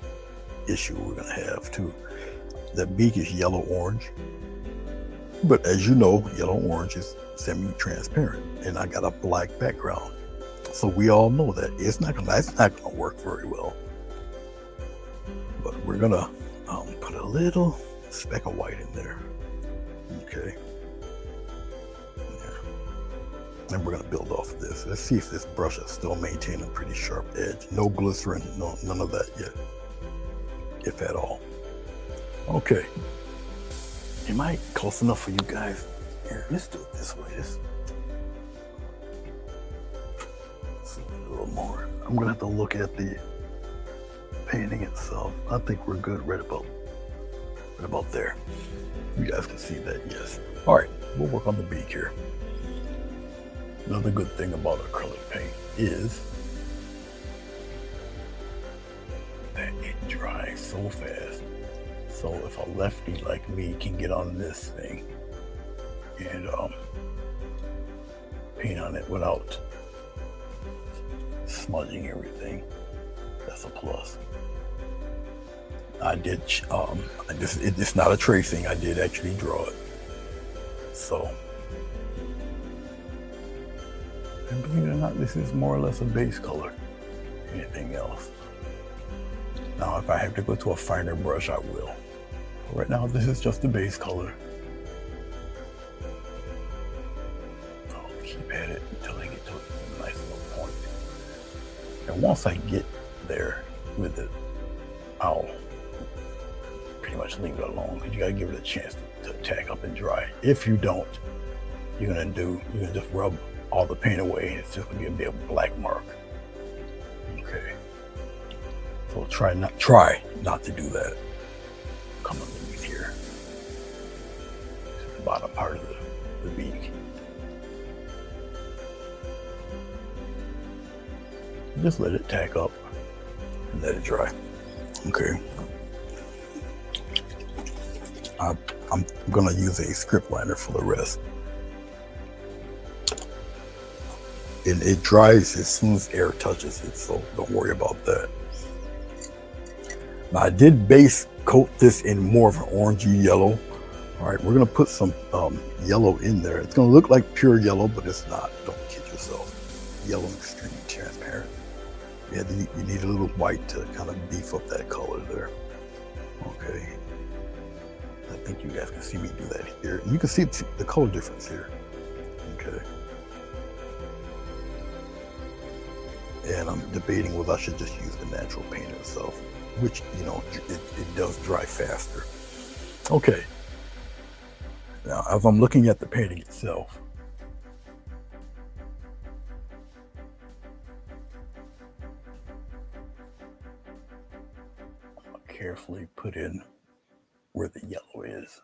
Speaker 1: issue we're gonna have too. The beak is yellow-orange, but as you know, yellow-orange is semi-transparent, and I got a black background, so we all know that it's not gonna work very well. But we're gonna put a little speck of white in there. Okay. Yeah. And we're gonna build off of this. Let's see if this brush is still maintaining a pretty sharp edge. No glycerin, none of that yet, if at all. Okay. Am I close enough for you guys? Here, let's do it this way. Let's a little more. I'm gonna have to look at the painting itself. I think we're good right about there. You guys can see that, yes. All right, we'll work on the beak here. Another good thing about acrylic paint is that it dries so fast. So if a lefty like me can get on this thing and paint on it without smudging everything, that's a plus. I did, it's not a tracing, I did actually draw it. So, and believe it or not, this is more or less a base color. Anything else? Now, if I have to go to a finer brush, I will. But right now, this is just the base color. I'll keep at it until I get to a nice little point. And once I get there with it, I'll pretty much leave it alone because you gotta give it a chance to tack up and dry. If you don't, you're gonna just rub all the paint away. It's just gonna be a big black mark. Okay. So try not to do that. Come underneath here. This is the bottom part of the beak. Just let it tack up and let it dry. Okay. I'm gonna use a script liner for the rest. And it dries as soon as air touches it, so don't worry about that. Now I did base coat this in more of an orangey yellow. All right, we're gonna put some yellow in there. It's gonna look like pure yellow, but it's not. Don't kid yourself. Yellow is extremely transparent. Yeah, you need a little white to kind of beef up that color there. Okay. I think you guys can see me do that here. You can see the color difference here. Okay. And I'm debating whether I should just use the natural paint itself, which, you know, it does dry faster. Okay. Now, as I'm looking at the painting itself, I'll carefully put in where the yellow is.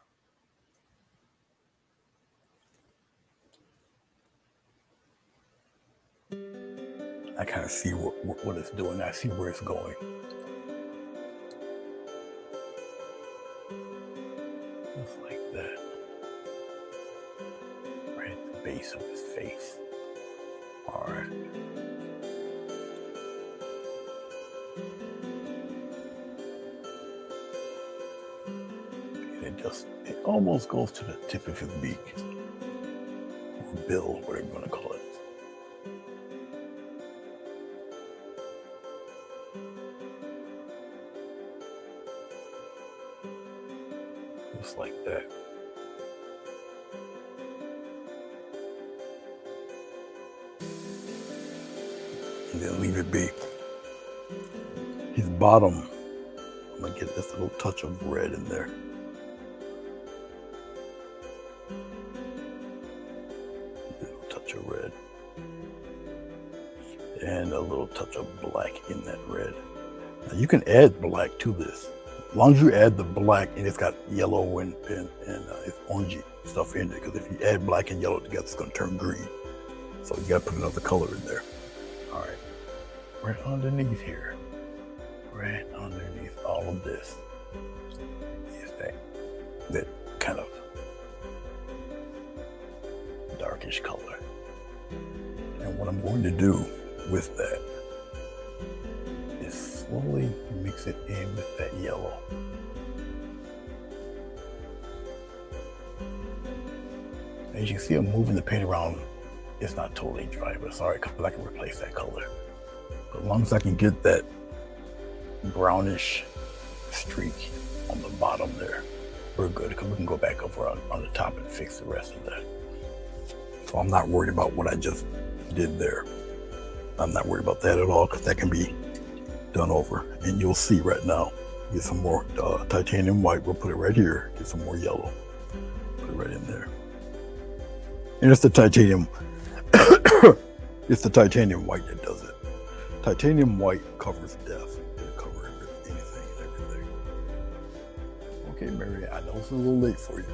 Speaker 1: I kind of see what it's doing. I see where it's going. Just like that. Right at the base of his face. All right. It almost goes to the tip of his beak, or bill, whatever you want to call it. Just like that. And then leave it be. His bottom, I'm gonna get this little touch of red in there. and a little touch of black in that red. Now you can add black to this. As long as you add the black and it's got yellow and it's orangey stuff in it, because if you add black and yellow together, it's going to turn green. So you got to put another color in there. All right, right underneath here, right underneath all of this is that kind of darkish color. And what I'm going to do with that is slowly mix it in with that yellow. As you can see, I'm moving the paint around. It's not totally dry, but sorry, because I can replace that color. But as long as I can get that brownish streak on the bottom there, we're good, because we can go back over on the top and fix the rest of that. So I'm not worried about what I just did there. I'm not worried about that at all, because that can be done over. And you'll see right now, get some more titanium white. We'll put it right here. Get some more yellow. Put it right in there. And it's the titanium. It's the titanium white that does it. Titanium white covers death. It'll cover anything and everything. Okay, Mary, I know it's a little late for you.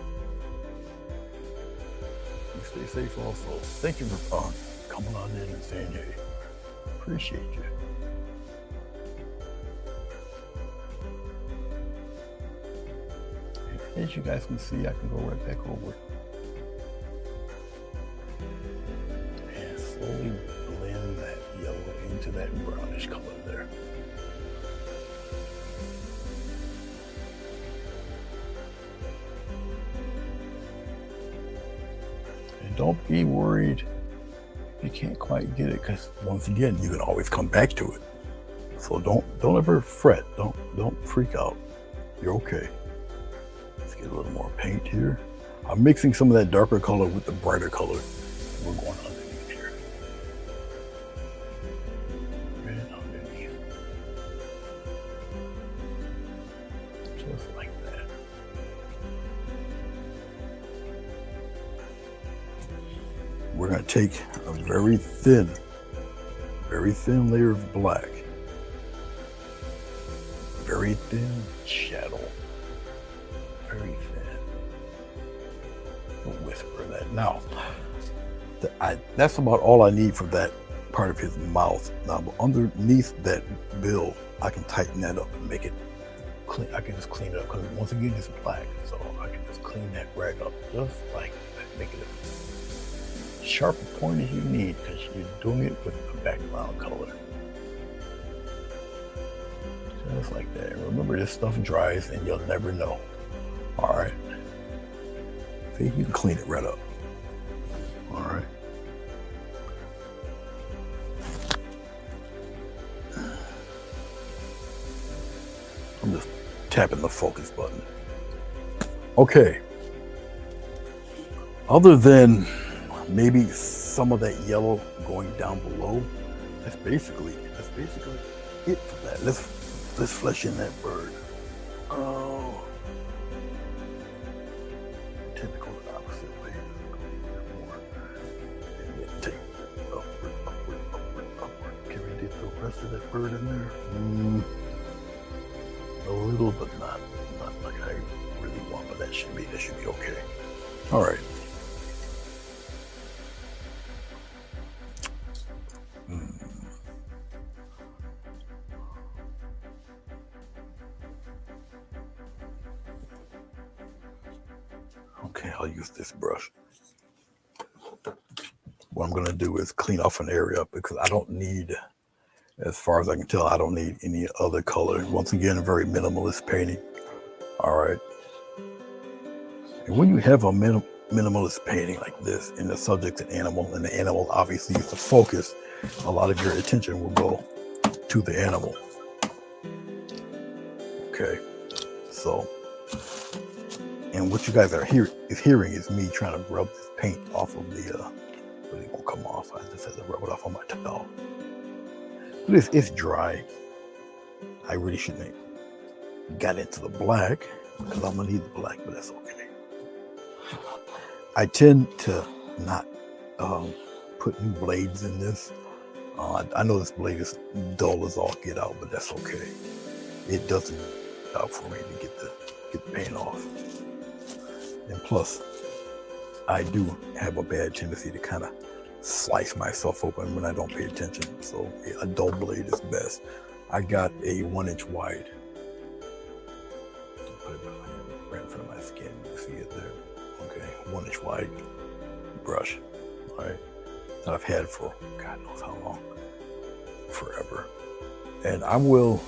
Speaker 1: You stay safe also. Thank you for coming on in and saying hey. Appreciate you. And as you guys can see, I can go right back over and slowly blend that yellow into that brownish color there. And don't be worried if you can't quite get it, because once again, you can always come back to it. So don't ever fret. Don't freak out. You're okay. Let's get a little more paint here. I'm mixing some of that darker color with the brighter color. We're going underneath here. Right underneath. Just like that. We're going to take a very thin layer of black. Very thin shadow. Very thin. A whisper of that. Now, that's about all I need for that part of his mouth. Now, underneath that bill, I can tighten that up and make it clean. I can just clean it up, because once again, it's black. So I can just clean that right up just like that. Make it as sharp a point as you need, because you're doing it with the background color. Just like that. And remember, this stuff dries and you'll never know. All right. See, you can clean it right up. All right. I'm just tapping the focus button. Okay. Other than maybe some of that yellow going down below, that's basically it for that. Let's flesh in that bird. Oh. Tend to go the opposite way. More. And then take it upward. Can we get the rest of that bird in there? A little, but not like I really want, but that should be okay. All right. Okay, I'll use this brush. What I'm going to do is clean off an area, because I don't need, as far as I can tell, I don't need any other color. Once again, a very minimalist painting. All right. And when you have a minimalist painting like this, and the subject's an animal, and the animal obviously is the focus, a lot of your attention will go to the animal. Okay. So, and what you guys are hearing is me trying to rub this paint off of the, but it won't come off. I just have to rub it off on my towel. But it's dry. I really shouldn't have got into the black, because I'm gonna need the black, but that's okay. I tend to not put new blades in this. I know this blade is dull as all get out, but that's okay. It doesn't out for me to get the paint off. And plus, I do have a bad tendency to kind of slice myself open when I don't pay attention. So a dull blade is best. I got a 1-inch wide. Put it right in front of my skin. You see it there. Okay, 1-inch wide brush. All right, that I've had for God knows how long, forever. And I will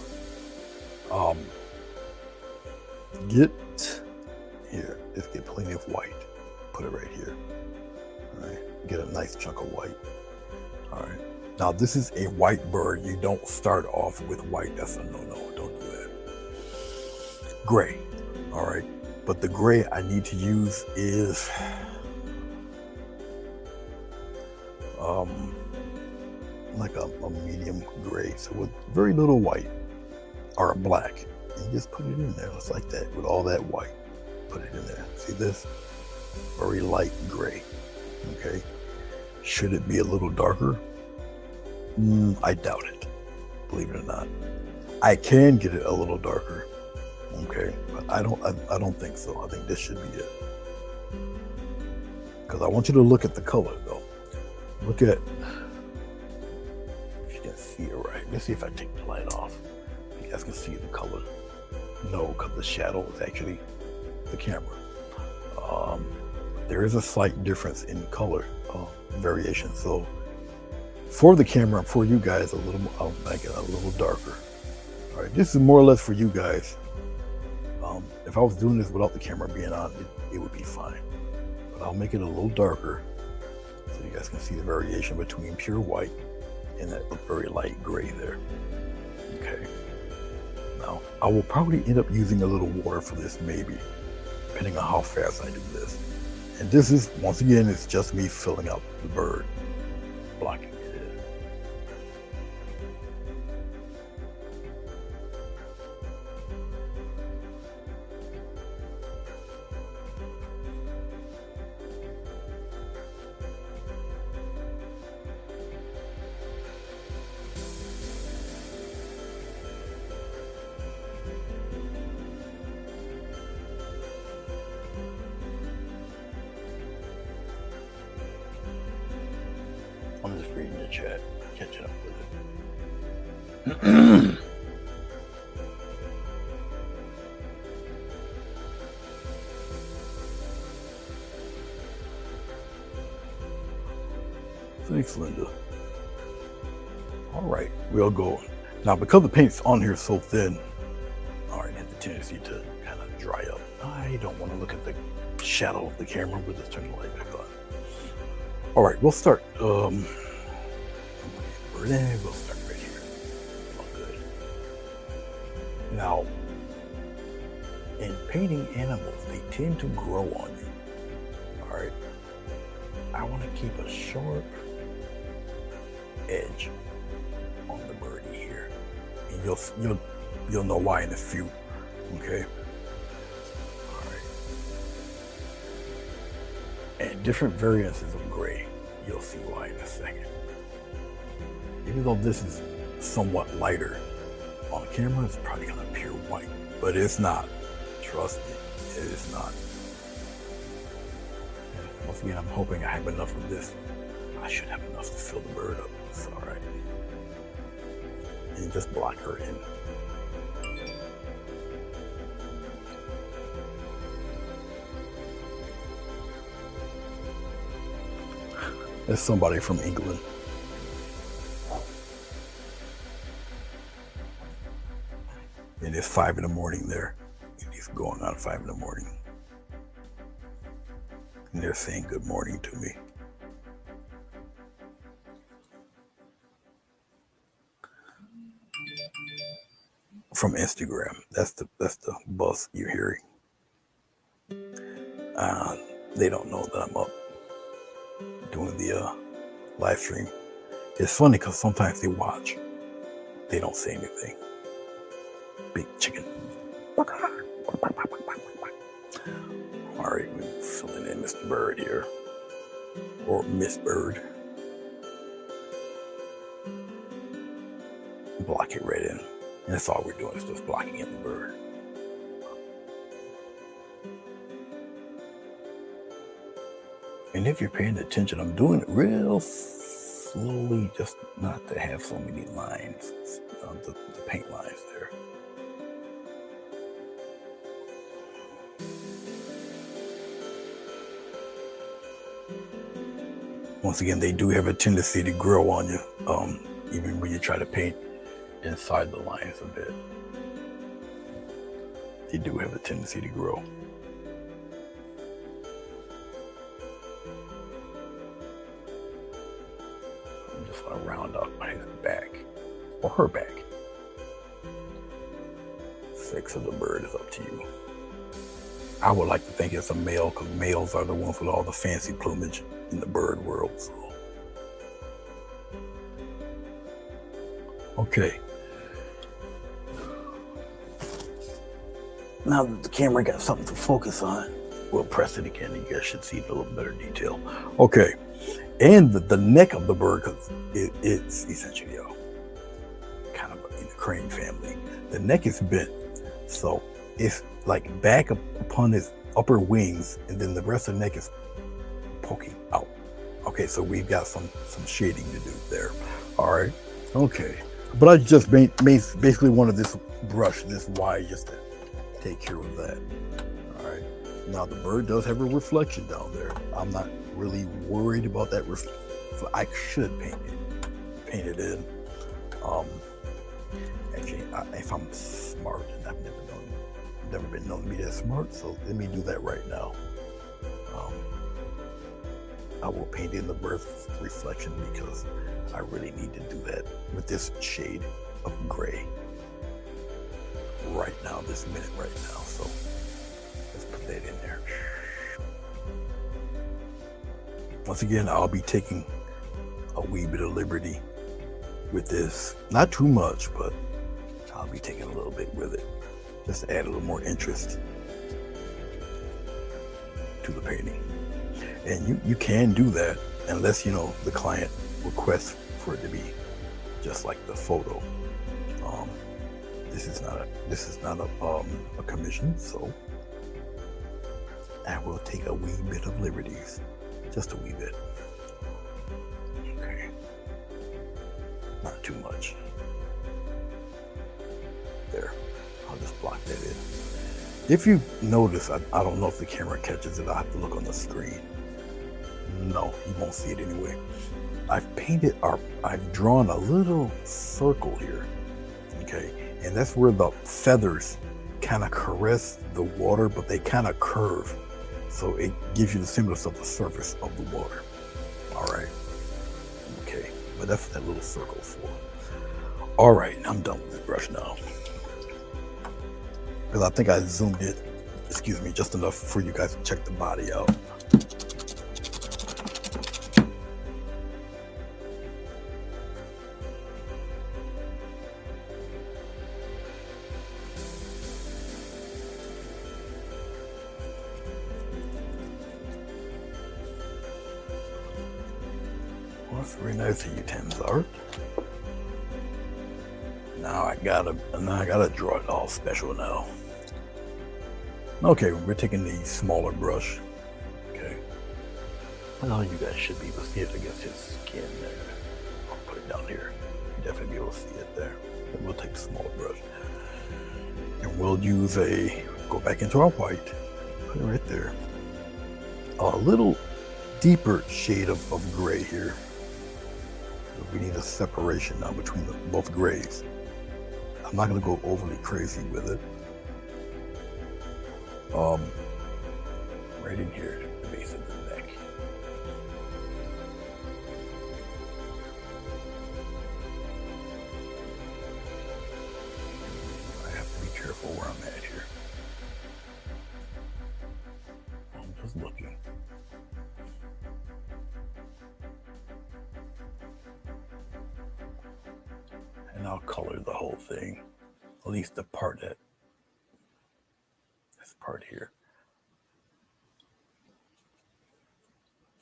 Speaker 1: get here. Just get plenty of white. Put it right here. All right, get a nice chunk of white. All right. Now this is a white bird. You don't start off with white. That's a no-no. Don't do that. Gray. All right. But the gray I need to use is like a medium gray. So with very little white or black. And just put it in there. Just like that. With all that white. Put it in there. See this? Very light gray. Okay. Should it be a little darker? I doubt it, believe it or not. I can get it a little darker, okay, but I don't think so. I think this should be it. Because I want you to look at the color though. Look at, if you can see it right. Let's see if I take the light off. You guys can see the color. No, because the shadow is actually the camera. There is a slight difference in color variation. So for the camera, for you guys, I'll make it a little darker. All right, this is more or less for you guys. If I was doing this without the camera being on, it would be fine. But I'll make it a little darker so you guys can see the variation between pure white and that very light gray there. Okay. Now, I will probably end up using a little water for this, maybe, depending on how fast I do this. And this is, once again, it's just me filling out the bird, blocking it in. I'm just reading the chat, catching up with it. Thanks, Linda. All right, we'll go. Now, because the paint's on here so thin, all right, it has a tendency to kind of dry up. I don't want to look at the shadow of the camera. We'll just turn the light back on. All right, we'll start. We'll start right here. All good. Now, in painting animals, they tend to grow on you. All right. I want to keep a sharp edge on the birdie here, and you'll know why in a few. Okay. All right. And different variances of gray. You'll see why in a second. Even though this is somewhat lighter on camera, it's probably gonna appear white, but it's not. Trust me, it is not. And once again, I'm hoping I have enough of this. I should have enough to fill the bird up. It's all right. And just block her in. There's somebody from England. And it's 5 in the morning there. It's going on 5 in the morning. And they're saying good morning to me. From Instagram. That's the buzz you're hearing. They don't know that I'm up doing the live stream. It's funny because sometimes they watch. They don't say anything. Big chicken. All right, we're filling in Mr. Bird here. Or Miss Bird. block it right in. And that's all we're doing is just blocking in the bird. And if you're paying attention, I'm doing it real slowly, just not to have so many lines, the paint lines there. Once again, they do have a tendency to grow on you, even when you try to paint inside the lines a bit. They do have a tendency to grow. I'm just going to round up his back, or her back. Sex of the bird is up to you. I would like to think it's a male, because males are the ones with all the fancy plumage in the bird world. So. Okay. Now that the camera got something to focus on, we'll press it again and you guys should see a little better detail. Okay. And the neck of the bird, because it's essentially kind of in the crane family. The neck is bent. So it's like back upon his upper wings, and then the rest of the neck is poking out. Okay, so we've got some shading to do there. All right. Okay. But I just basically wanted this brush this wide just to take care of that. All right. Now the bird does have a reflection down there. I'm not really worried about that. I should paint it in. Actually, if I'm smart, and I've never been known to be that smart, so let me do that right now. I will paint in the bird's reflection because I really need to do that with this shade of gray right now, this minute right now. So let's put that in there. Once again, I'll be taking a wee bit of liberty with this. Not too much, but I'll be taking a little bit with it, just to add a little more interest to the painting. And you can do that unless, the client requests for it to be just like the photo. This is not a commission, so I will take a wee bit of liberties, just a wee bit. Okay, not too much. There, I'll just block that in. If you notice, I don't know if the camera catches it. I have to look on the screen. No, you won't see it anyway. I've drawn a little circle here, okay? And that's where the feathers kind of caress the water, but they kind of curve. So it gives you the semblance of the surface of the water. All right. Okay, but that's what that little circle's for. All right, I'm done with the brush now. Because I think I zoomed it, just enough for you guys to check the body out. Well, that's very nice of you, Tamzart. Now I gotta draw it all special now. Okay, we're taking the smaller brush. Okay. Well, you guys should be able to see it against his skin there. I'll put it down here. You definitely be able to see it there. And we'll take the smaller brush. And we'll go back into our white. Put it right there. A little deeper shade of gray here. We need a separation now between both grays. I'm not going to go overly crazy with it. Right in here, the base of the neck. I have to be careful where I'm at here. I'm just looking. And I'll color the whole thing, at least the part this part here.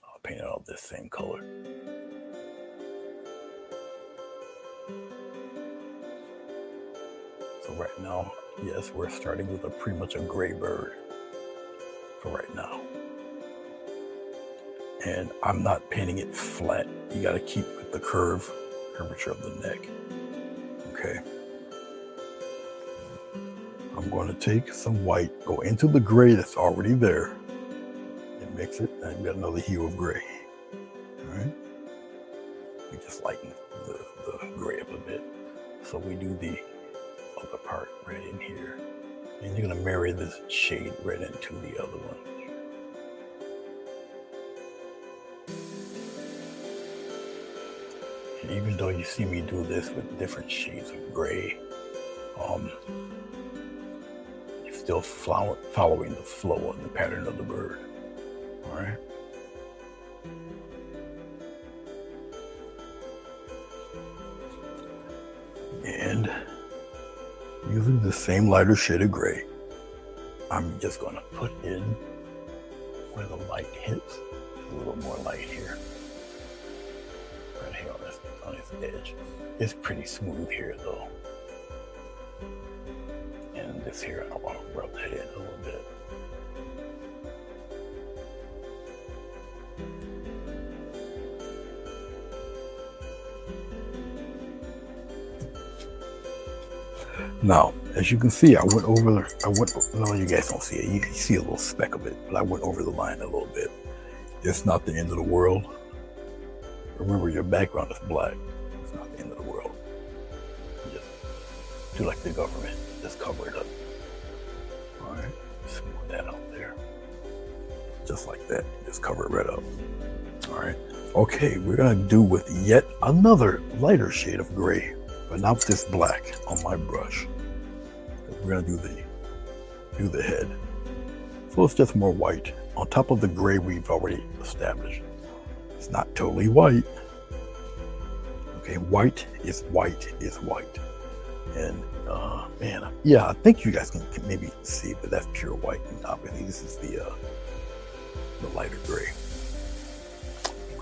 Speaker 1: I'll paint it all this same color. So right now, yes, we're starting with pretty much a gray bird for right now. And I'm not painting it flat. You got to keep with the curvature of the neck. Okay. I'm going to take some white, go into the gray that's already there, and mix it. And we got another hue of gray. All right. We just lighten the gray up a bit. So we do the other part right in here. And you're going to marry this shade right into the other one. And even though you see me do this with different shades of gray, you're still following the flow and the pattern of the bird. All right. And using the same lighter shade of gray, I'm just going to put in where the light hits. A little more light here. Right here on this edge. It's pretty smooth here though. And this here, I want to rub that in a little bit. Now, as you can see, no, you guys don't see it. You see a little speck of it, but I went over the line a little bit. It's not the end of the world. Remember, your background is black. It's not the end of the world. You just do like the government, just cover it up. All right, smooth that out there. Just like that, just cover it right up. All right, okay, we're gonna do with yet another lighter shade of gray, but now with this black on my brush. We're gonna do the head. So it's just more white on top of the gray we've already established. It's not totally white. Okay, white is white is white. And man, yeah, I think you guys can maybe see that that's pure white. And obviously this is the lighter gray.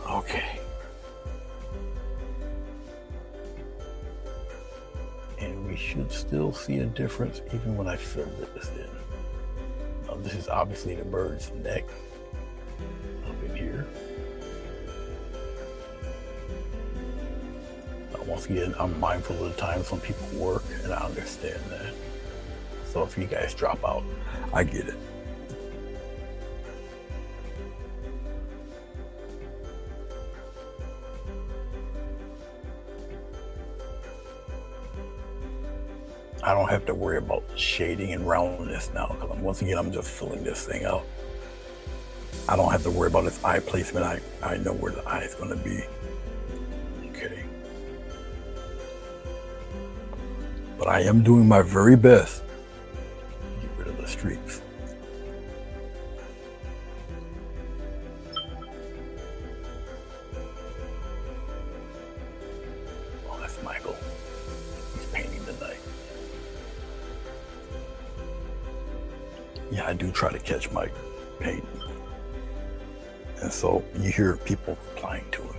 Speaker 1: Okay. And we should still see a difference even when I fill this in. Now this is obviously the bird's neck up in here. Now, once again, I'm mindful of the time some people work, and I understand that. So if you guys drop out, I get it. I don't have to worry about shading and roundness now, because once again, I'm just filling this thing out. I don't have to worry about its eye placement. I know where the eye is going to be. Okay. But I am doing my very best to get rid of the streaks. Oh, that's Michael. He's painting tonight. Yeah, I do try to catch my paint. And so you hear people replying to him.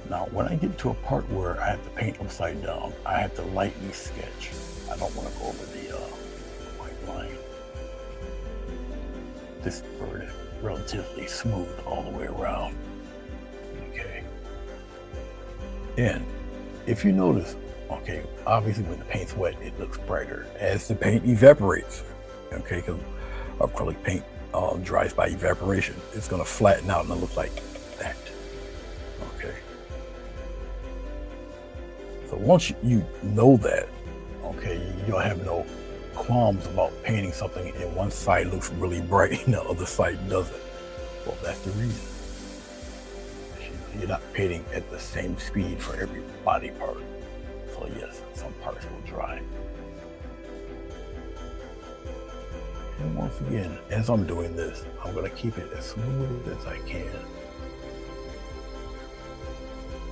Speaker 1: Now, when I get to a part where I have to paint upside down, I have to lightly sketch. I don't want to go over the white line. This bird is relatively smooth all the way around. Okay. And if you notice, okay, obviously when the paint's wet, it looks brighter as the paint evaporates. Okay, because acrylic paint dries by evaporation. It's going to flatten out and it'll look like that. Okay. So once you know that, okay, you'll have no qualms about painting something and one side looks really bright and the other side doesn't. Well, that's the reason. You're not painting at the same speed for every body part. So yes, some parts will dry. And once again, as I'm doing this, I'm going to keep it as smooth as I can.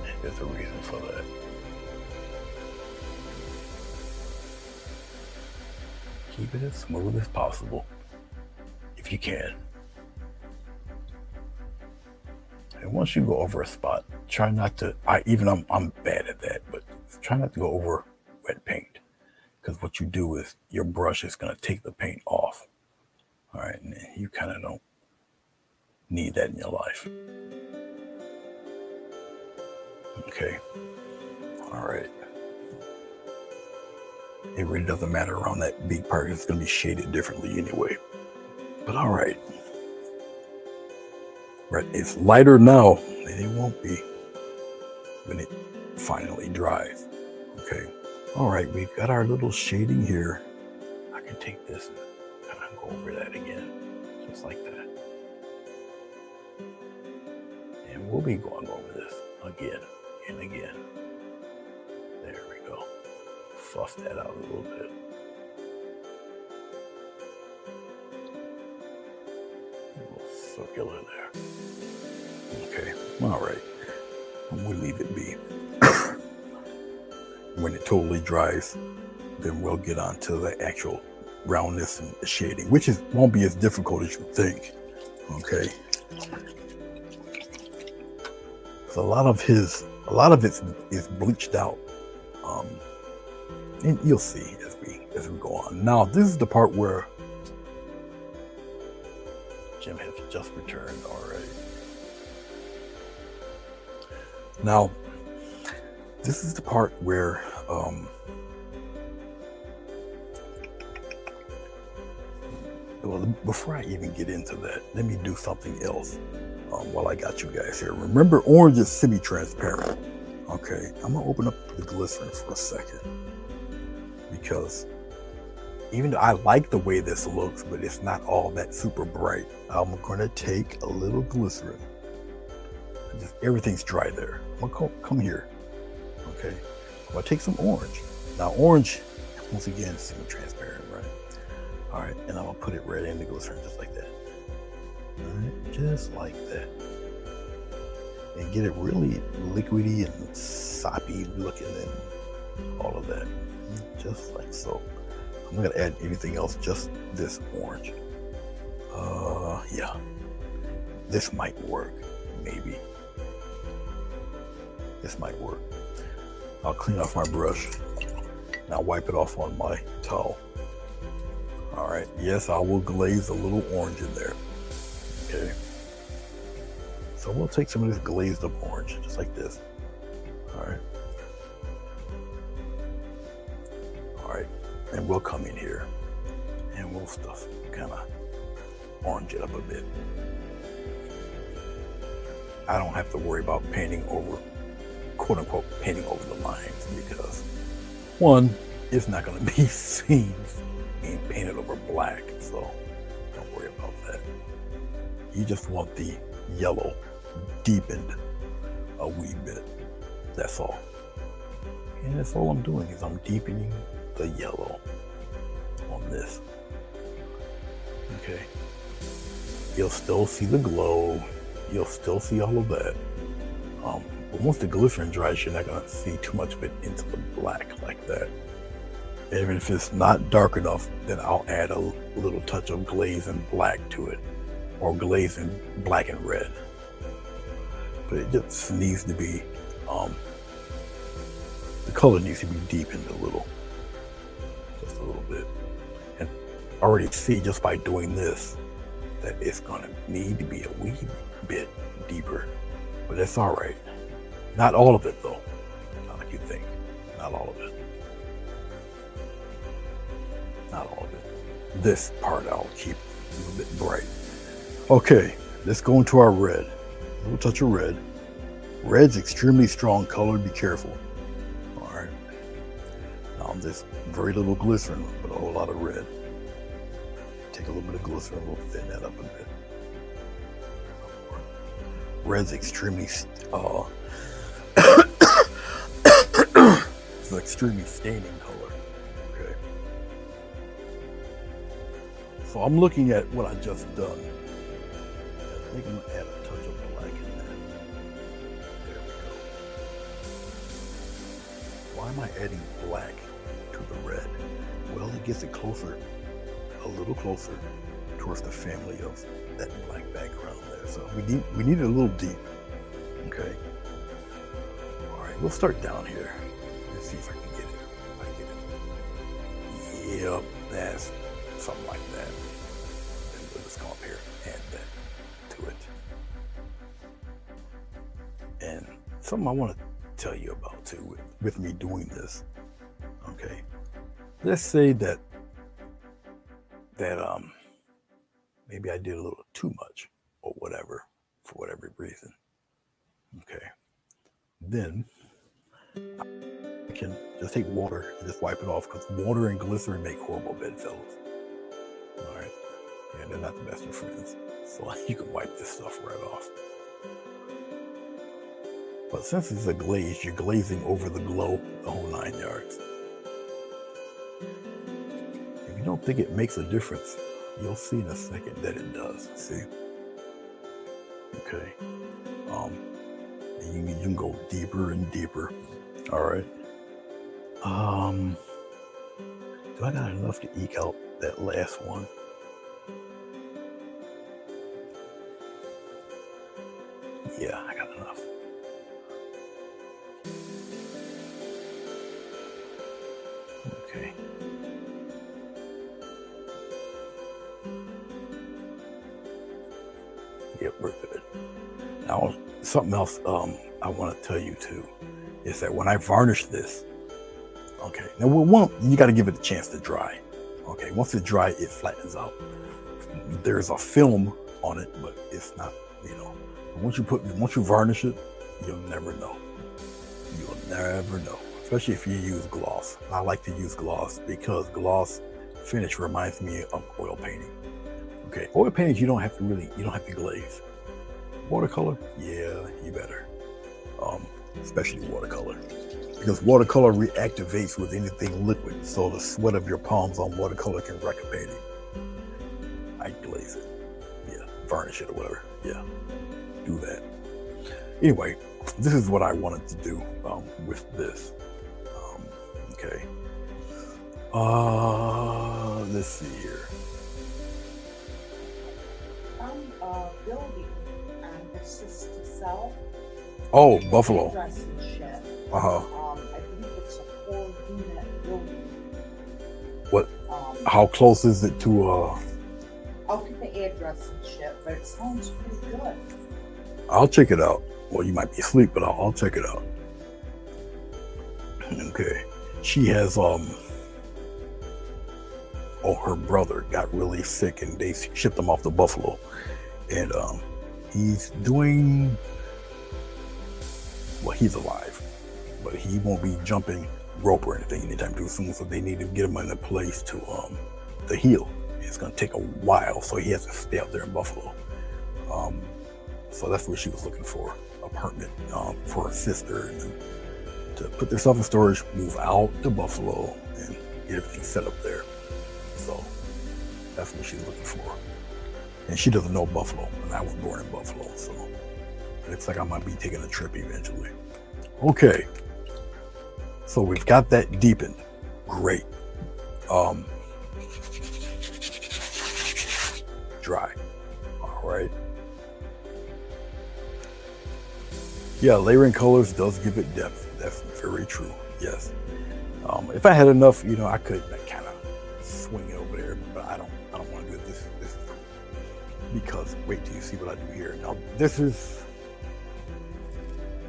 Speaker 1: And there's a reason for that. Keep it as smooth as possible, if you can. And once you go over a spot, try not to, I'm bad at that, but try not to go over wet paint. Because what you do is your brush is going to take the paint off. All right, and you kind of don't need that in your life. Okay, all right. It really doesn't matter around that big part. It's going to be shaded differently anyway. But all right. Right, it's lighter now than it won't be when it finally dries. Okay. All right, we've got our little shading here. I can take this and kind of go over that again, just like that. And we'll be going over this again and again. There we go. Fluff that out a little bit. A little circular there. Okay, all right. We'll leave it be. When it totally dries, then we'll get on to the actual roundness and the shading, which won't be as difficult as you think. Okay. So a lot of it is bleached out. And you'll see as we go on. Now this is the part where Jim has just returned already. Now, this is the part where well, before I even get into that, let me do something else while I got you guys here. Remember, orange is semi-transparent. Okay, I'm gonna open up the glycerin for a second because even though I like the way this looks, but it's not all that super bright, I'm gonna take a little glycerin. Just everything's dry there. I'm gonna come here. Okay, I'm gonna take some orange. Now orange, once again, semi-transparent, right? All right, and I'm gonna put it right in the glycerin just like that. All right, just like that. And get it really liquidy and soppy looking and all of that. Just like so. I'm not gonna add anything else, just this orange. Yeah. This might work, maybe. This might work. I'll clean off my brush. Now wipe it off on my towel. All right, yes, I will glaze a little orange in there. Okay. So we'll take some of this glazed up orange, just like this. All right. All right, and we'll come in here and we'll stuff, kind of orange it up a bit. I don't have to worry about painting over, quote unquote, painting over the lines because one, it's not going to be seen being painted over black, so don't worry about that. You just want the yellow deepened a wee bit. That's all. And that's all I'm doing is I'm deepening the yellow on this. Okay. You'll still see the glow. You'll still see all of that. But once the glycerin dries, you're not going to see too much of it into the black like that. Even if it's not dark enough, then I'll add a little touch of glaze and black to it, or glaze in black and red. But it just needs to be, the color needs to be deepened a little, just a little bit. And I already see just by doing this that it's gonna need to be a wee bit deeper, but that's all right. Not all of it though, not like you think, not all of it. Not all of it. This part I'll keep a little bit bright. Okay, let's go into our red. A little touch of red. Red's extremely strong color, be careful. All right. Now there's very little glycerin, but a whole lot of red. Take a little bit of glycerin, we'll thin that up a bit. Red's extremely, it's an extremely staining color. Okay. So I'm looking at what I just done. I think I'm gonna add a touch of black in there. There we go. Why am I adding black to the red? Well, it gets it closer, a little closer towards the family of that black background there. So we need it a little deep. Okay. All right, we'll start down here. Let's see if I can get it. I get it. Yep, that's something like that. Then we'll just come up here, add that to it. And something I want to tell you about too with me doing this. Okay. Let's say that maybe I did a little too much or whatever for whatever reason. Okay. Then I can just take water and just wipe it off because water and glycerin make horrible bedfellows. All right. Yeah, they're not the best of friends. So you can wipe this stuff right off. But since it's a glaze, you're glazing over the glow, the whole 9 yards. If you don't think it makes a difference, you'll see in a second that it does. See? Okay. And you can go deeper and deeper. All right. Do I got enough to eke out that last one? Yeah, I got enough. Okay. Yep, we're good. Now, something else I want to tell you too is that when I varnish this, okay, now you got to give it a chance to dry. Okay, once it dries, it flattens out. There's a film on it, but it's not, once you varnish it, you'll never know. You'll never know, especially if you use gloss. I like to use gloss because gloss finish reminds me of oil painting. Okay, oil paintings you don't have to glaze. Watercolor, yeah, you better. Especially watercolor, because watercolor reactivates with anything liquid. So the sweat of your palms on watercolor can wreck a painting. I glaze it, yeah, varnish it or whatever, yeah, do that. Anyway, this is what I wanted to do with this. Okay. Let's see here.
Speaker 2: Building and assist to sell.
Speaker 1: Oh, Buffalo.
Speaker 2: Address and shit.
Speaker 1: Uh-huh.
Speaker 2: I believe it's a 4-unit building.
Speaker 1: What? How close is it to
Speaker 2: I'll get the address and shit, but it sounds pretty good.
Speaker 1: I'll check it out. Well, you might be asleep, but I'll check it out. Okay. She has her brother got really sick and they shipped him off to Buffalo. And he's doing, well, he's alive, but he won't be jumping rope or anything anytime too soon. So they need to get him in a place to heal. It's gonna take a while, so he has to stay out there in Buffalo. So that's what she was looking for, apartment for her sister, and to put their stuff in storage, move out to Buffalo, and get everything set up there. So that's what she's looking for. And she doesn't know Buffalo, and I was born in Buffalo, so it looks like I might be taking a trip eventually. Okay, so we've got that deepened. Great. Dry. All right. Yeah, layering colors does give it depth. That's very true. Yes. If I had enough, I could kind of swing it over there, but I don't want to do this. This is cool. Because wait till you see what I do here. Now this is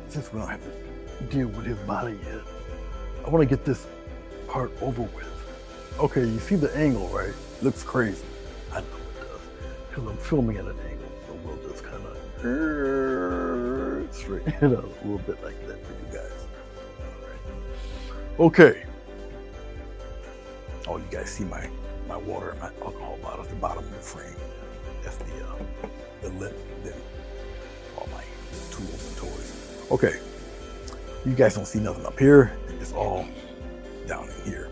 Speaker 1: since we don't have to deal with his body yet. I want to get this part over with. Okay, you see the angle, right? Looks crazy. I know it does. Because I'm filming at an angle. So we'll just kind of straighten it out a little bit like that for you guys. All right. Okay. Oh, you guys see my water and my alcohol bottle at the bottom of the frame. That's the lip, then all my tools and toys. Okay. You guys don't see nothing up here. It's all down in here.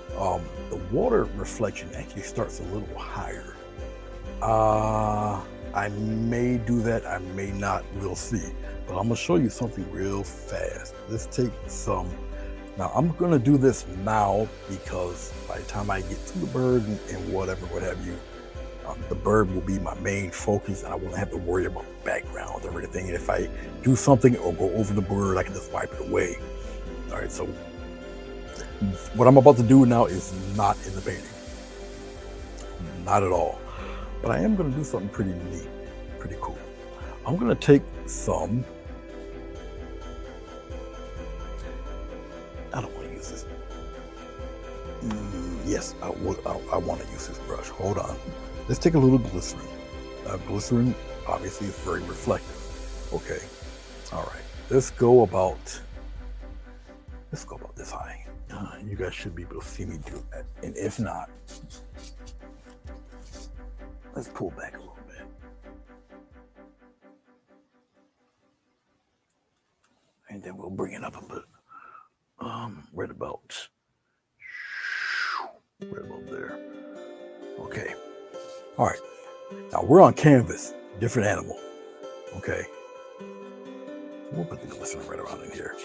Speaker 1: The water reflection actually starts a little higher. I may do that, I may not, we'll see. But I'm gonna show you something real fast. Let's take some. Now I'm gonna do this now because by the time I get to the bird and what have you, the bird will be my main focus and I won't have to worry about background mouth and everything. And if I do something or go over the bird, I can just wipe it away. All right, so what I'm about to do now is not in the painting. Not at all. But I am going to do something pretty neat, pretty cool. I'm going to take some. I don't want to use this. Yes, I want to use this brush. Hold on. Let's take a little glycerin. Glycerin obviously is very reflective. Okay. All right. Let's go about this high. You guys should be able to see me do that. And if not, let's pull back a little bit. And then we'll bring it up a bit. Right about there. Okay. All right. Now we're on canvas, different animal. Okay. We'll put the glycerin right around in here.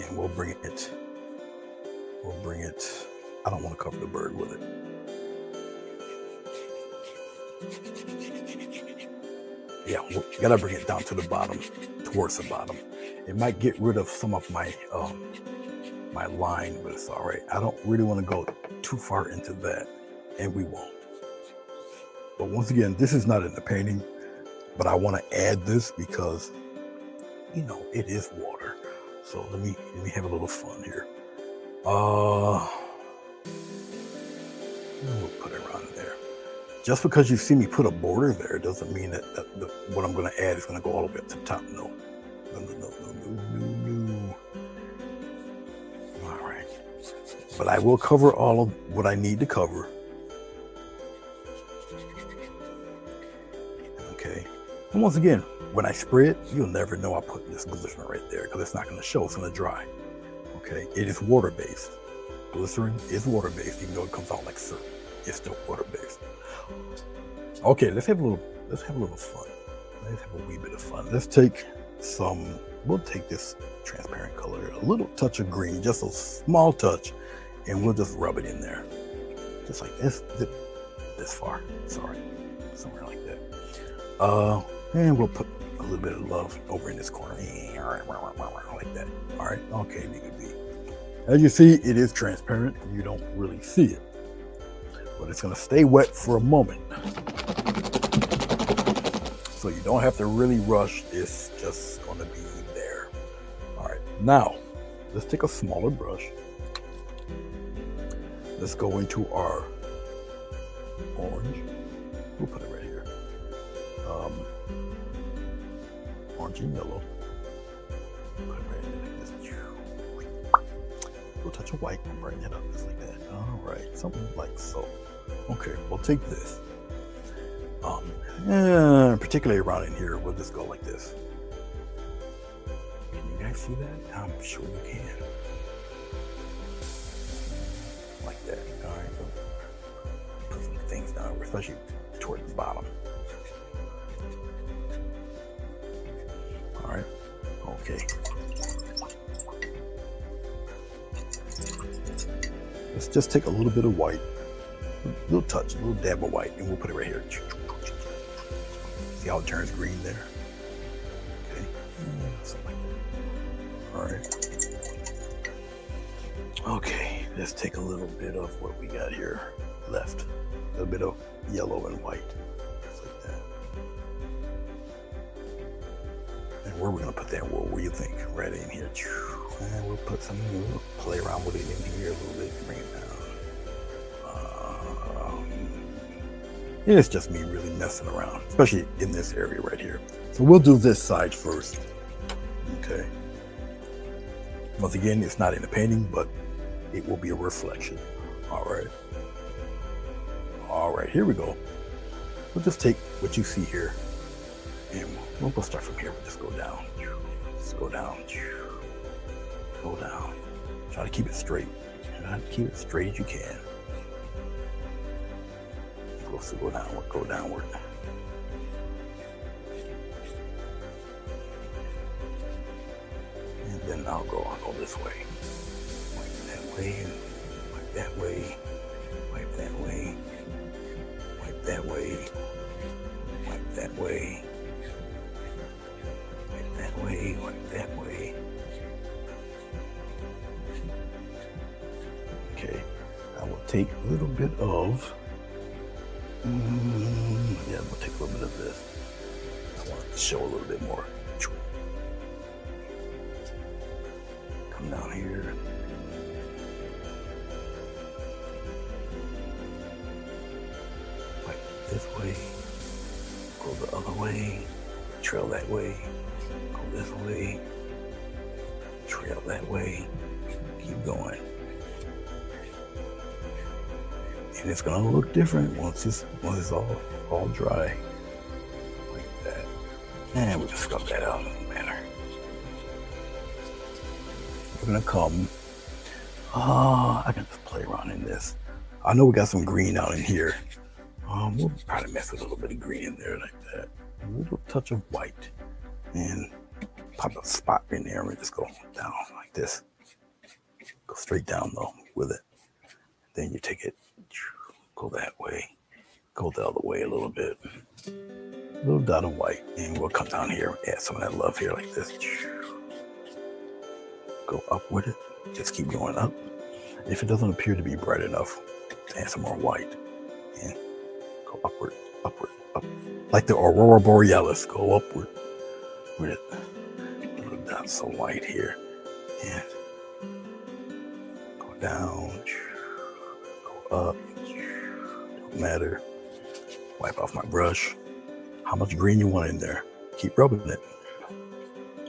Speaker 1: And we'll bring it. I don't want to cover the bird with it. Yeah, we gotta bring it down to the bottom, towards the bottom. It might get rid of some of my my line, but it's all right. I don't really want to go too far into that, and we won't. But once again, this is not in the painting, but I want to add this because, you know, it is water. So let me have a little fun here. We'll put it around there. Just because you see me put a border there doesn't mean that what I'm going to add is going to go all the way up to the top. No. All right. But I will cover all of what I need to cover. Okay. And once again, when I spray it, you'll never know I put this glycerin right there because it's not going to show. It's going to dry. Okay. It is water-based. Glycerin is water-based, even though it comes out like syrup. It's still water-based. Okay, let's have a little fun. Let's have a wee bit of fun. Let's take we'll take this transparent color, a little touch of green, just a small touch, and we'll just rub it in there. Just like this far. Sorry. Somewhere like that. And we'll put a little bit of love over in this corner. Like that. All right. Okay, BB. As you see, it is transparent. You don't really see it. But it's going to stay wet for a moment. So you don't have to really rush. It's just going to be there. All right. Now, let's take a smaller brush. Let's go into our orange. We'll put it right here. Orange and yellow. Put it right in like this. We'll touch of white and brighten it up just like that. All right. Something like so. Okay, we'll take this. Particularly around in here, we'll just go like this. Can you guys see that? I'm sure you can. Like that. All right. Put some things down, especially toward the bottom. All right. Okay. Let's just take a little bit of white. A little touch, a little dab of white, and we'll put it right here. See how it turns green there? Okay. Something like that. All right. Okay, let's take a little bit of what we got here left. A little bit of yellow and white. Just like that. And where are we going to put that? What do you think? Right in here. And we'll put some, we'll play around with it in here a little bit, bring it down. It's just me really messing around, especially in this area right here. So we'll do this side first. Okay. Once again, it's not in the painting, but it will be a reflection. All right. All right, here we go. We'll just take what you see here, and we'll start from here. We'll just go down. Just go down. Go down. Try to keep it straight. Try to keep it straight as you can. So go downward, go downward. And then I'll go this way. Wipe that way, wipe that way, wipe that way, wipe that way, wipe that way, that way. Okay, I will take a little bit of, yeah, we'll take a little bit of this. I want to show a little bit more. Come down here. Like this way. Go the other way. Trail that way. Go this way. Trail that way. Keep going. And it's gonna look different once it's all dry. Like that. And we can scrub that out, doesn't matter. We're gonna come. I can just play around in this. I know we got some green out in here. We'll probably mess with a little bit of green in there like that. A little touch of white. And pop a spot in there and just go down like this. Go straight down though with it. Then you take it, go that way, go the other way a little bit. A little dot of white, and we'll come down here, add some of that love here like this. Go up with it, just keep going up. If it doesn't appear to be bright enough, add some more white, and go upward, upward, up. Like the Aurora Borealis, go upward with it. Little dots of white here, and go down, go up, don't matter. Wipe off my brush. How much green you want in there? Keep rubbing it.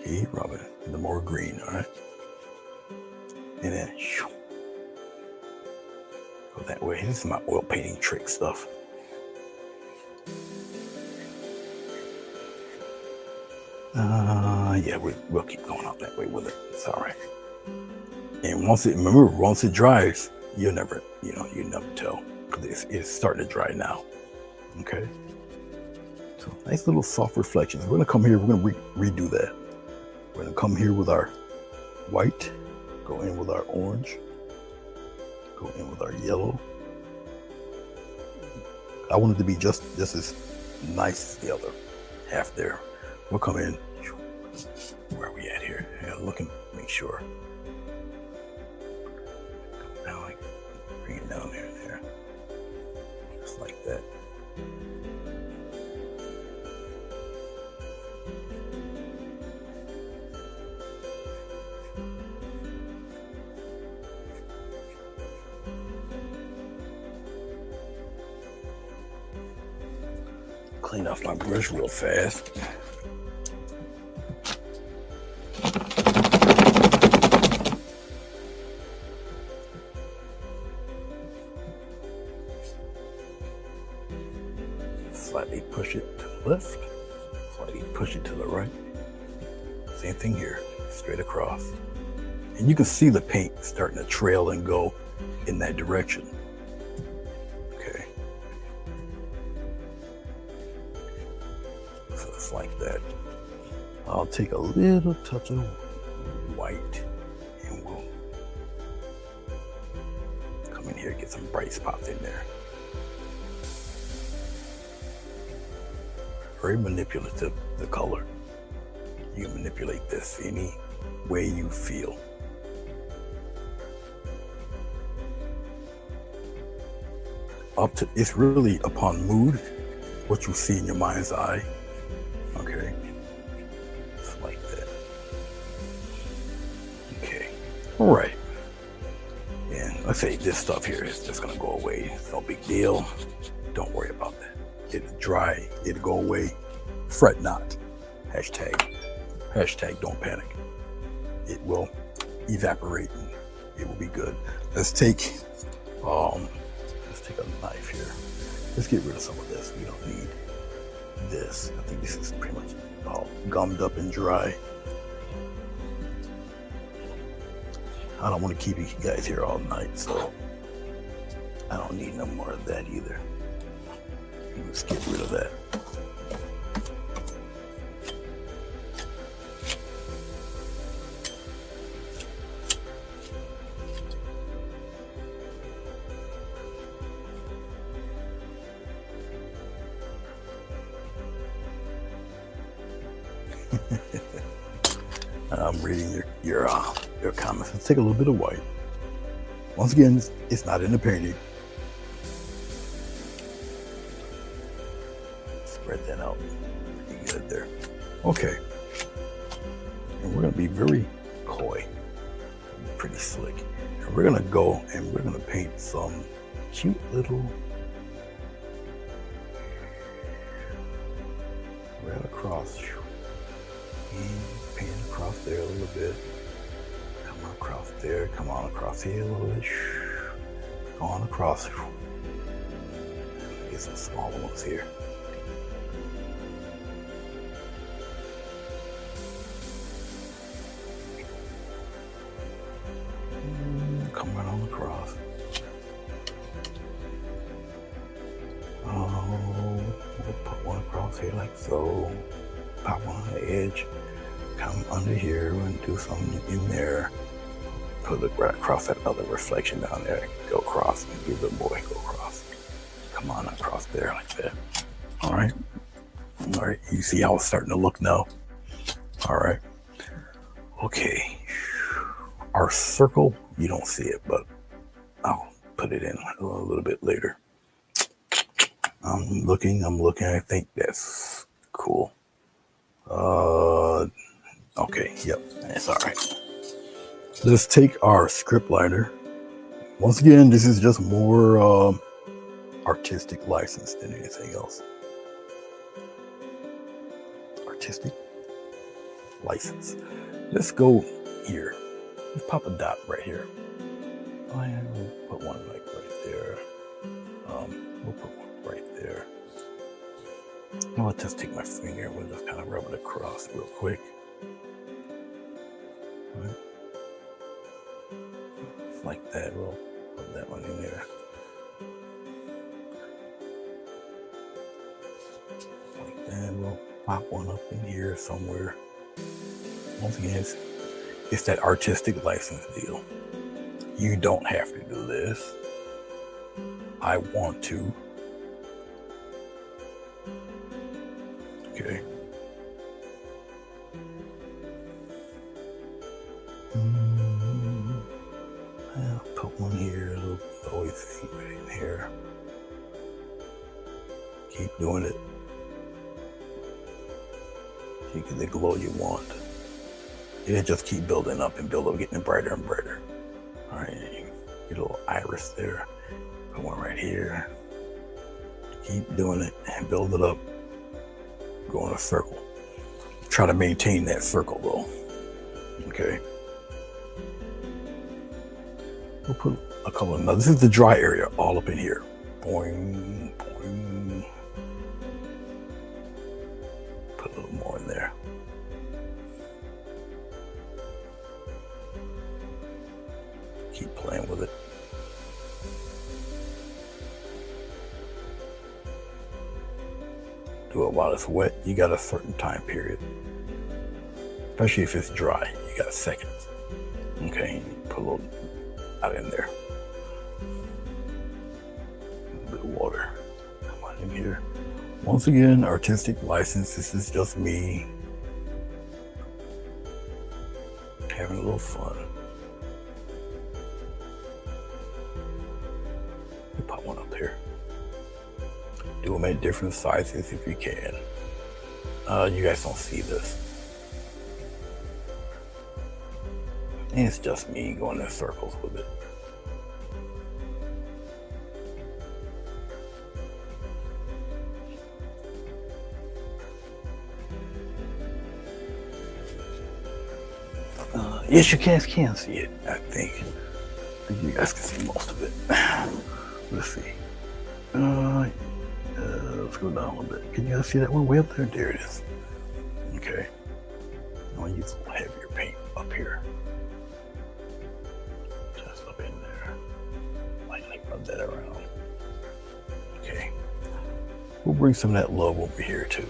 Speaker 1: Keep rubbing. The more green, all right? And then go that way. This is my oil painting trick stuff. Yeah, we'll keep going out that way with it. It's all right. And once it dries, you'll never tell, because it's starting to dry now. Okay. So nice little soft reflections. We're gonna come here. We're gonna redo that. We're gonna come here with our white. Go in with our orange. Go in with our yellow. I want it to be just as nice as the other half there. We'll come in. Where are we at here? Yeah, look and make sure. Come down, bring it down there, just like that. Clean off my brush real fast. Slightly push it to the left, slightly push it to the right. Same thing here, straight across. And you can see the paint starting to trail and go in that direction. Okay. So it's like that. I'll take a little touch of white and we'll come in here and get some bright spots in there. Very manipulative, the color. You can manipulate this any way you feel. It's really upon mood, what you see in your mind's eye. Okay. Just like that. Okay. All right. And let's say this stuff here is just gonna go away. It's no big deal. Don't worry about that. It's dry, it'll go away. Fret not. Hashtag don't panic. It will evaporate and it will be good. Let's take a knife here. Let's get rid of some of this. We don't need this. I think this is pretty much all gummed up and dry. I don't want to keep you guys here all night, so I don't need no more of that either. Let's get rid of that. I'm reading your comments. Let's take a little bit of white. Once again, it's not in the painting. Spread that out. Pretty good there. Okay. And we're going to be very coy, pretty slick. And we're going to go and we're going to paint some cute little right across. And paint across there a little bit. Come on across there. Come on across here a little bit. Go on across. Get some smaller ones here. Come right on across. Oh, we'll put one across here like so. Pop one on the edge. Come under here and do something in there. Put it right across that other reflection down there. Go across and give the boy go across. Come on across there like that. All right. All right. You see how it's starting to look now? All right. Okay. Our circle, you don't see it, but I'll put it in a little bit later. I'm looking. I think that's cool. Okay. Yep. That's all right. Let's take our script liner. Once again, this is just more artistic license than anything else. Artistic license. Let's go here. Let's pop a dot right here. Oh, yeah, we'll put one like right there. We'll put one right there. I'll just take my finger and we'll just kind of rub it across real quick. All right. Like that, we'll put that one in there. Like that, we'll pop one up in here somewhere. Once again, it's that artistic license deal. You don't have to do this. I want to. Okay. I'll put one here, a little glowy thing right in here. Keep doing it. You get the glow you want. It'll just keep building up and build up, getting brighter and brighter. All right, get a little iris there. Put one right here. Keep doing it and build it up. Go in a circle. Try to maintain that circle though. Okay. We'll put a couple of, now this is the dry area all up in here. Boing, boing. Put a little more in there. Keep playing with it. Do it while it's wet. You got a certain time period. Especially if it's dry, you got seconds. Okay, put a little out in there. A little bit of water. Come on in here. Once again, artistic license. This is just me having a little fun. Pop one up here. Do them at different sizes if you can. You guys don't see this. And it's just me going in circles with it. Yes, you guys can see it, I think. I think you guys can see most of it. Let's see. Let's go down a little bit. Can you guys see that one way up there? There it is. Okay. I'm gonna use a little heavier paint up here. Just up in there. Lightly rub that around. Okay. We'll bring some of that love over here too.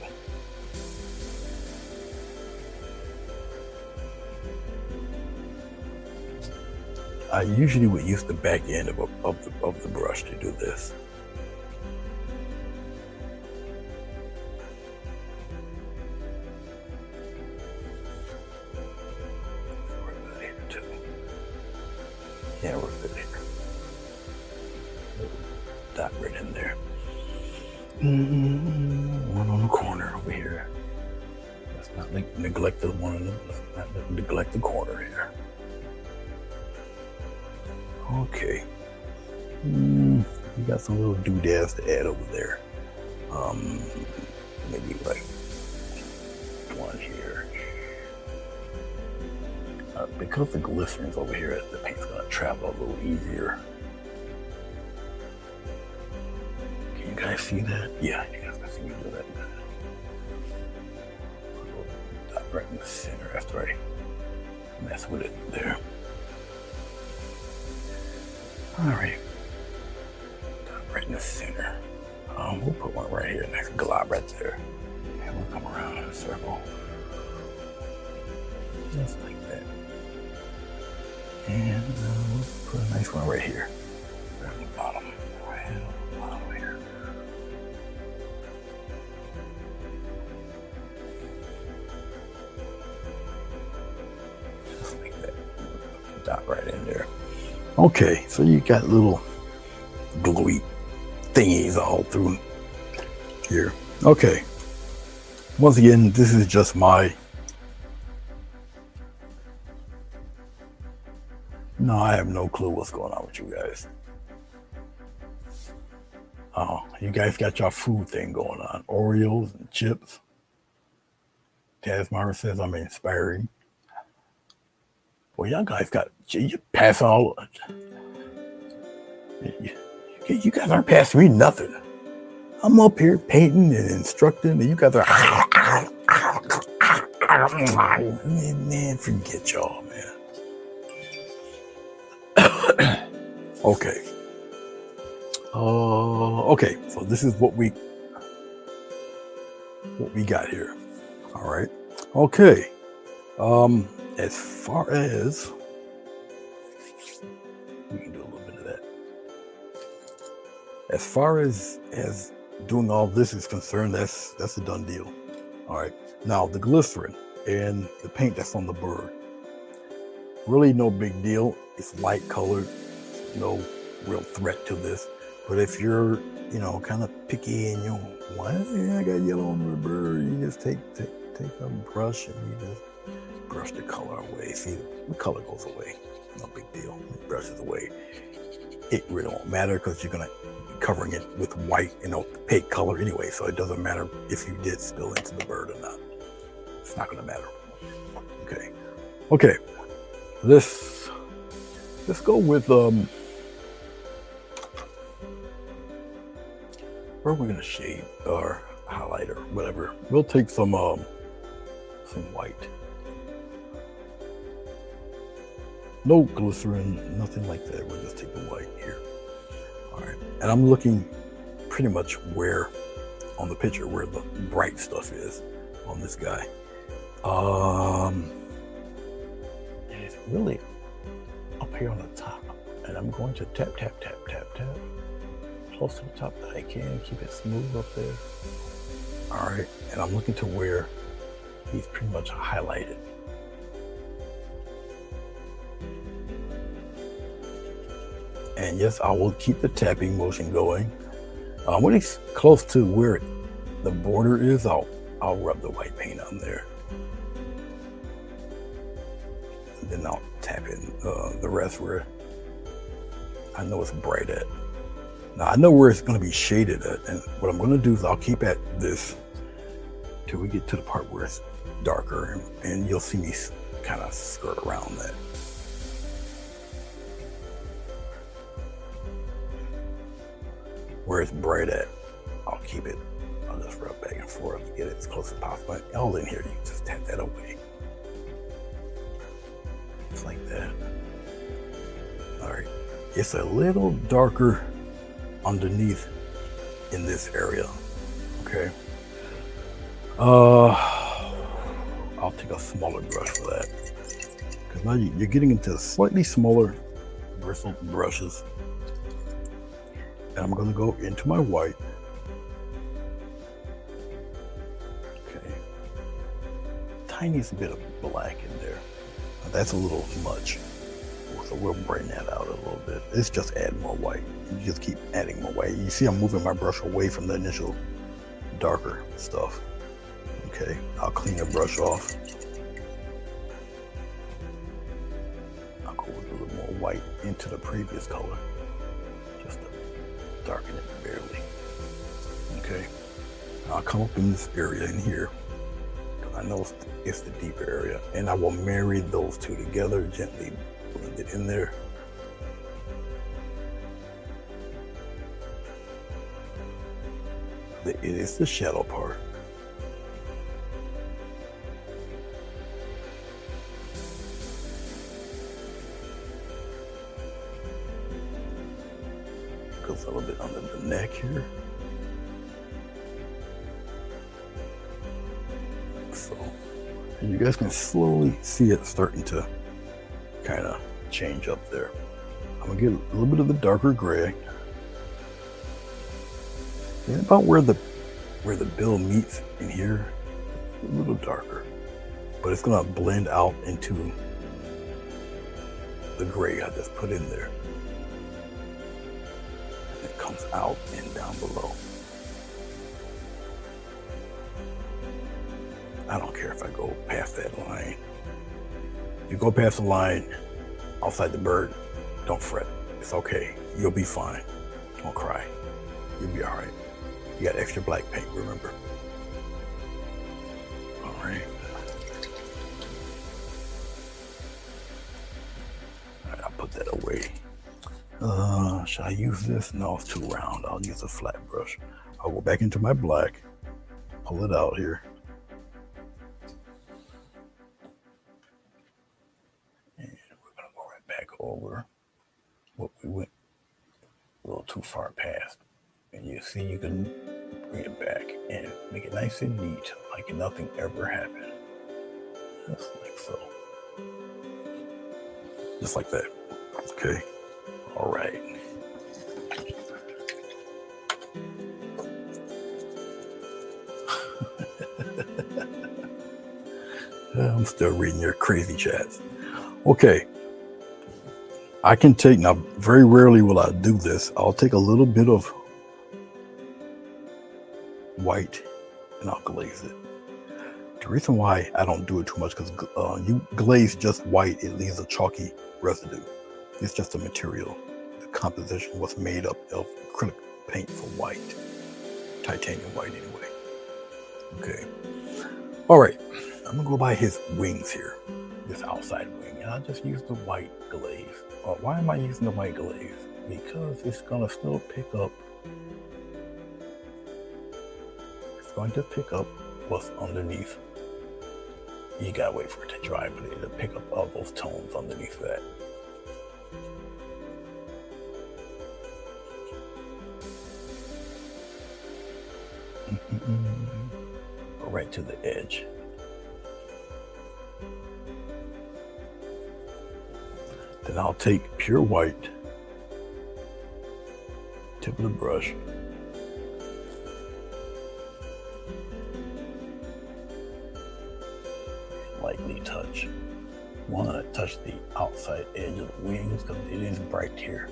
Speaker 1: I usually would use the back end of the brush to do this. Yeah, we're good here. Little dot right in there. One on the corner over here. Let's not neglect the one. Let's not neglect the corner here. Okay. You got some little doodads to add over there. Maybe like one here. Because the glycerin's over here, the paint's gonna travel a little easier. Can you guys see that? Yeah, you guys can see me do that. Dot right in the center after I mess with it there. All right. Right in the center. We'll put one right here, next glob right there. And we'll come around in a circle. Just like that. And we'll put a nice one right here. Right on the bottom. Right on the bottom here. Just like that. Dot right in there. Okay, so you got little glowy thingies all through here. Okay. Once again, this is just my. No, I have no clue what's going on with you guys. Oh, you guys got your food thing going on. Oreos and chips. Tasmara says I'm inspiring. Well, y'all guys got, you pass all. You guys aren't passing me nothing. I'm up here painting and instructing, and you guys are. Man, forget y'all, man. Okay. Okay, so this is what we got here. All right. Okay. As far as we can do a little bit of that. As far as doing all this is concerned, that's a done deal. All right. Now the glycerin and the paint that's on the bird, really no big deal. It's light colored, no real threat to this. But if you're, kind of picky and why I got yellow on the bird, you just take a brush and you just brush the color away. See, the color goes away. No big deal. It brushes away. It really won't matter because you're gonna be covering it with white, opaque color anyway. So it doesn't matter if you did spill into the bird or not. It's not gonna matter. Okay. Let's go with where are we gonna shade or highlight or whatever? We'll take some white. No glycerin, nothing like that. We'll just take the white here. All right, and I'm looking pretty much where on the picture where the bright stuff is on this guy. It's really up here on the top, and I'm going to tap close to the top that I can, keep it smooth up there. All right, and I'm looking to where he's pretty much highlighted. And yes, I will keep the tapping motion going. When he's close to where the border is, I'll rub the white paint on there. And then I'll tap in the rest where I know it's bright at. Now I know where it's going to be shaded at, and what I'm going to do is I'll keep at this till we get to the part where it's darker, and you'll see me kind of skirt around that. Where it's bright at, I'll keep it. I'll just rub back and forth to get it as close as possible. All in here, you can just tap that away. Just like that. All right. It's a little darker underneath in this area. Okay. I'll take a smaller brush for that. Because now you're getting into slightly smaller bristled brushes. And I'm going to go into my white. Okay. Tiniest bit of black in there. Now that's a little much. We'll So we'll bring that out a little bit. It's just add more white. You just keep adding more white. You see I'm moving my brush away from the initial darker stuff. Okay, I'll clean the brush off. I'll go with a little more white into the previous color, just to darken it barely. Okay, I'll come up in this area in here, because I know it's the deeper area, and I will marry those two together, gently blend it in there. It is the shadow part. Goes a little bit under the neck here. Like so. And you guys can slowly see it starting to kind of change up there. I'm gonna get a little bit of the darker gray. And about where the bill meets in here, a little darker. But it's gonna blend out into the gray I just put in there. And it comes out and down below. I don't care if I go past that line. If you go past the line outside the bird, don't fret. It's okay. You'll be fine. Don't cry. You'll be all right. You got extra black paint, remember? All right. All right, I'll put that away. Should I use this? No, it's too round. I'll use a flat brush. I'll go back into my black, pull it out here. And we're gonna go right back over what we went a little too far past. And you see, you can bring it back and make it nice and neat, like nothing ever happened. Just like so. Just like that. Okay. All right. I'm still reading your crazy chats. Okay. I can take, now very rarely will I do this. I'll take a little bit of white and I'll glaze it. The reason why I don't do it too much, because you glaze just white, it leaves a chalky residue. It's just a material. The composition was made up of acrylic paint for white, titanium white anyway. Okay. All right. I'm gonna go by his wings here, this outside wing, and I'll just use the white glaze. Why am I using the white glaze? Because it's gonna still pick up. It's going to pick up what's underneath. You gotta wait for it to dry, but it'll pick up all those tones underneath that. Go right to the edge. Then I'll take pure white, tip of the brush, lightly touch. Want to touch the outside edge of the wings because it is bright here.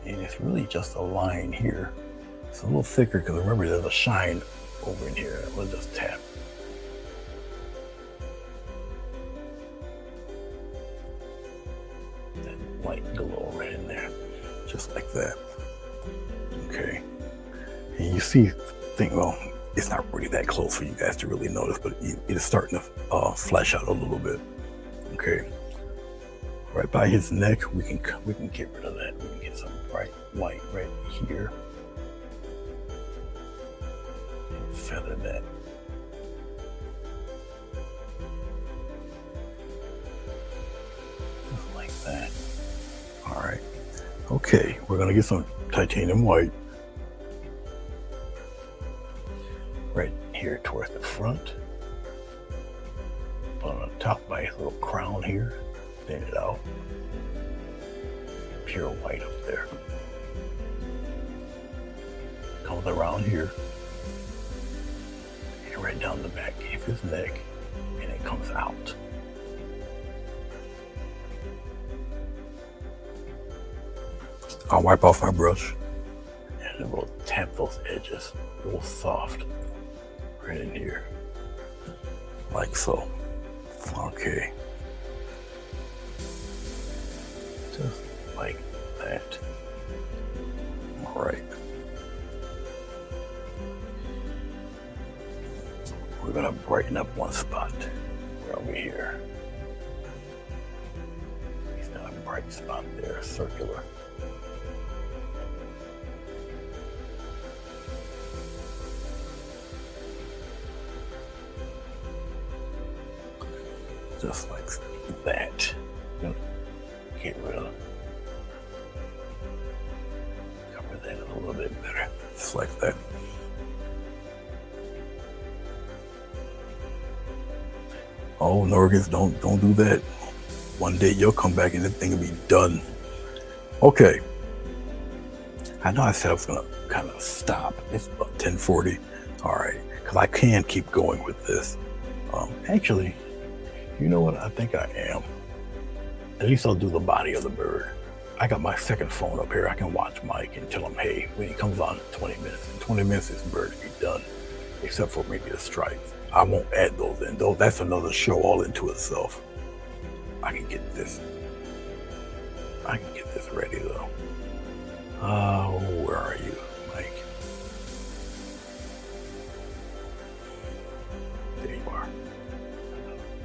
Speaker 1: And it's really just a line here. It's a little thicker because remember there's a shine over in here. We'll just tap. That light glow right in there. Just like that. Okay. And you see, think, well, it's not really that close for you guys to really notice, but it is starting to flesh out a little bit. Okay. Right by his neck, we can get rid of that. We can get some bright white right here. And feather that. Just like that. All right. Okay, we're gonna get some titanium white right here towards the front. Put on the top by his little crown here. Thin it out. Pure white up there. Comes around here. And right down the back of his neck. and it comes out. I'll wipe off my brush and it will tap those edges real soft right in here, like so. Okay, just like that. All right, we're gonna brighten up one spot right over here. It's not a bright spot there, circular. Just like that. Get rid of, cover that a little bit better. Just like that. Oh, Norgans, don't do that. One day you'll come back and this thing will be done. Okay. I know I said I was gonna kind of stop. It's about 10:40. All right, because I can keep going with this. Actually, you know what? I think I am. At least I'll do the body of the bird. I got my second phone up here. I can watch Mike and tell him, hey, when he comes on in 20 minutes, in 20 minutes this bird will be done, except for maybe the stripes. I won't add those in, though. That's another show all into itself. I can get this ready, though. Where are you, Mike? There you are.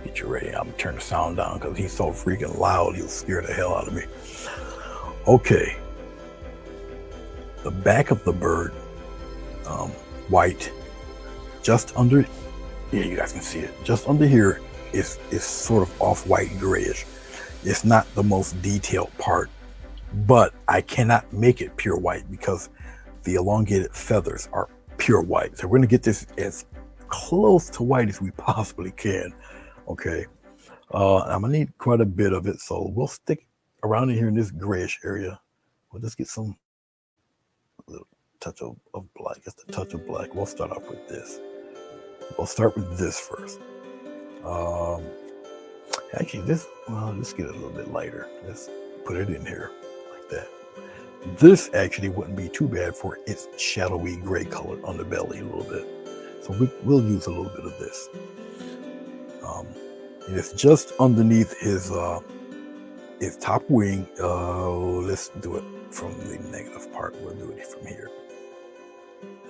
Speaker 1: Get you ready. I'm gonna turn the sound down because he's so freaking loud. He'll scare the hell out of me. Okay. The back of the bird, white, just under. Yeah, you guys can see it. Just under here is sort of off-white grayish. It's not the most detailed part, but I cannot make it pure white because the elongated feathers are pure white. So we're gonna get this as close to white as we possibly can. Okay, I'm gonna need quite a bit of it, so we'll stick around in here in this grayish area. We'll just get some little touch of black, just a touch of black. We'll start off with this. We'll start with this first. Actually, let's get it a little bit lighter. Let's put it in here like that. This actually wouldn't be too bad for its shadowy gray colored underbelly a little bit. So we'll use a little bit of this. And it's just underneath his top wing. Let's do it from the negative part. We'll do it from here.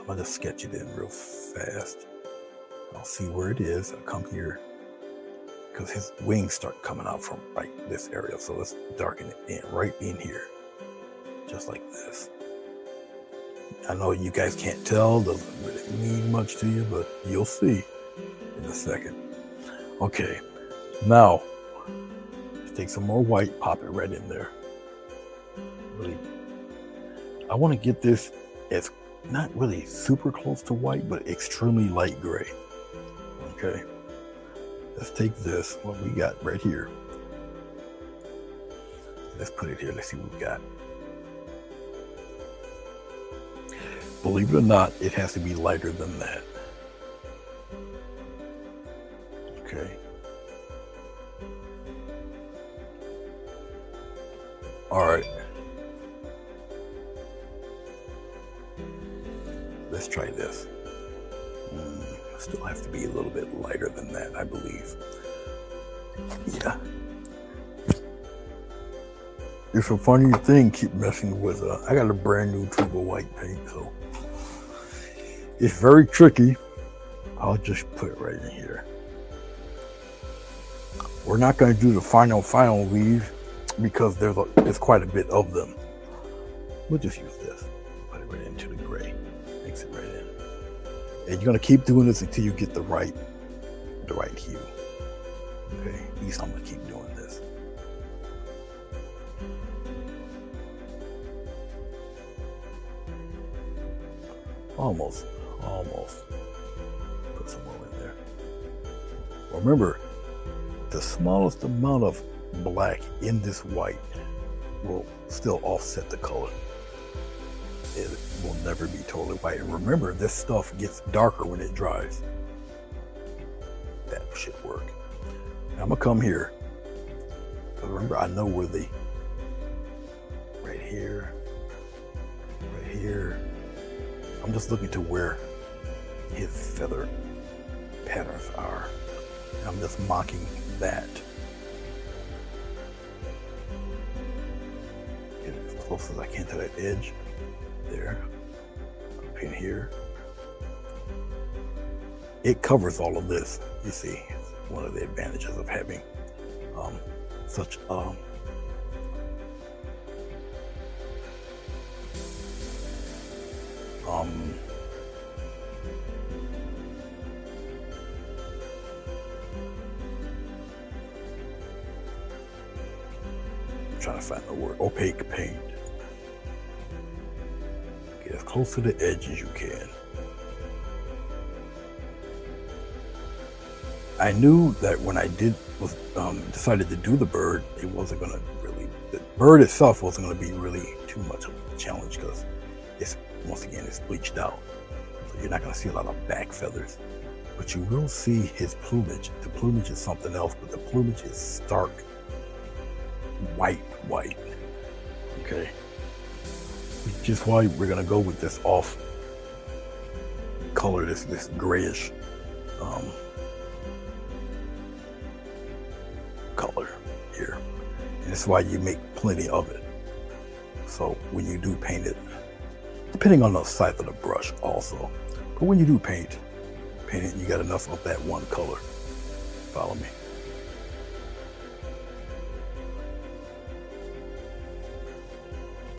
Speaker 1: I'm gonna just sketch it in real fast. I'll see where it is. I'll come here because his wings start coming out from right this area. So let's darken it in right in here, just like this. I know you guys can't tell, doesn't really mean much to you, but you'll see in a second. Okay, now let's take some more white, pop it right in there. Really, I want to get this as not really super close to white, but extremely light gray. Okay, let's take this, what we got right here. Let's put it here. Let's see what we got. Believe it or not, it has to be lighter than that. Okay. All right. Let's try this. Still have to be a little bit lighter than that, I believe. Yeah. It's a funny thing, keep messing with. I got a brand new tube of white paint, so it's very tricky. I'll just put it right in here. We're not going to do the final weave because there's quite a bit of them. We'll just use this. Put it right into the gray. Mix it right in. And you're going to keep doing this until you get the right hue. Okay, at least I'm going to keep doing this. Almost. Put some more in there. Remember, the smallest amount of black in this white will still offset the color. It will never be totally white. And remember, this stuff gets darker when it dries. that should work. Now I'm gonna come here. Because remember, I know where the right here. I'm just looking to where his feather patterns are. And I'm just mocking that. Get as close as I can to that edge. There. Up in here. It covers all of this. You see, it's one of the advantages of having such I'm trying to find the word, opaque paint. Get as close to the edge as you can. I knew that when I decided to do the bird, it wasn't going to really, the bird itself wasn't going to be really too much of a challenge because it's, once again, it's bleached out. So you're not going to see a lot of back feathers, but you will see his plumage. The plumage is something else, but the plumage is stark white. Okay. Which is why we're going to go with this off color, this grayish color here. And that's why you make plenty of it. So when you do paint it, depending on the size of the brush also, but when you do paint it, you got enough of that one color. Follow me.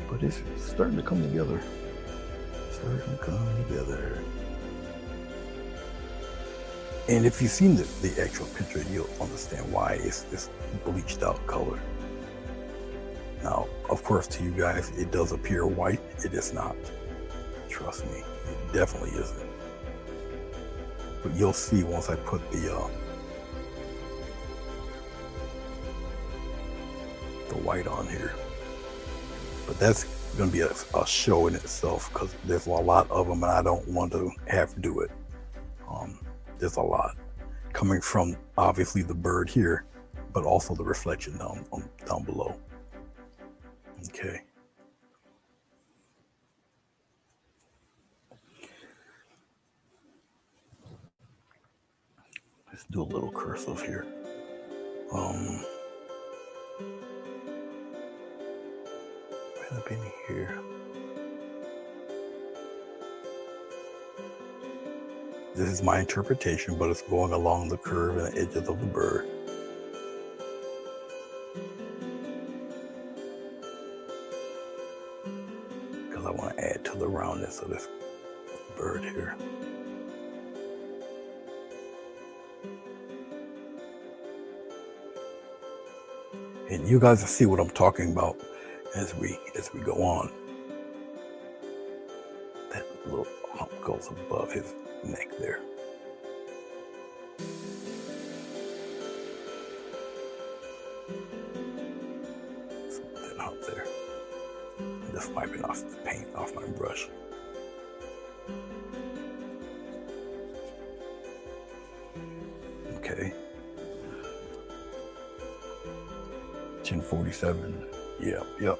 Speaker 1: But it's starting to come together. And if you've seen the actual picture, you'll understand why it's this bleached out color. Now, of course, to you guys, it does appear white. It is not. Trust me, it definitely isn't. But you'll see once I put the white on here. But that's going to be a show in itself because there's a lot of them and I don't want to have to do it. There's a lot coming from obviously the bird here, but also the reflection down below. Okay. Let's do a little cursive here. Right up in here. This is my interpretation, but it's going along the curve and the edges of the bird. Because I want to add to the roundness of this bird here. And you guys will see what I'm talking about as we go on. That little hump goes above his neck there. That hump there. I'm just wiping off the paint off my brush. Okay. 10:47. Yep.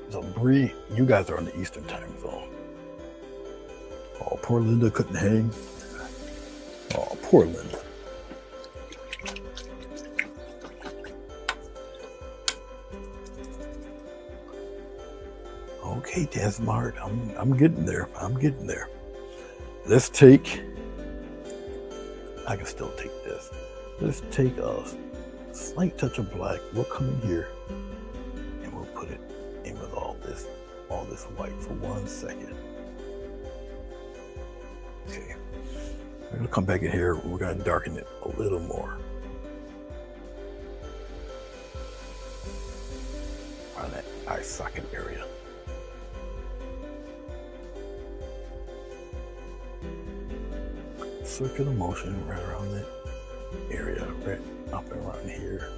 Speaker 1: So Bree, you guys are on the Eastern time zone. Oh, poor Linda couldn't hang. Oh, poor Linda. Okay, Desmart, I'm getting there. Let's take. I can still take this. Let's take a slight touch of black. We'll come in here and we'll put it in with all this white for 1 second. Okay, we're gonna come back in here. We're gonna darken it a little more around that eye socket area. Circular motion right around that area, right up and around here.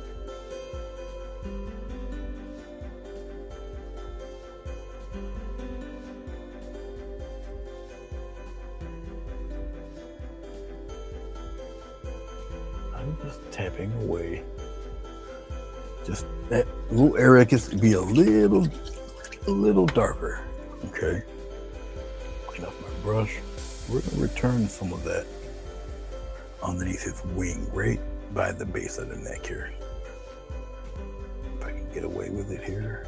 Speaker 1: Just tapping away. Just that little area gets to be a little darker. Okay. Clean off my brush. We're gonna return some of that underneath his wing, right by the base of the neck here. If I can get away with it here,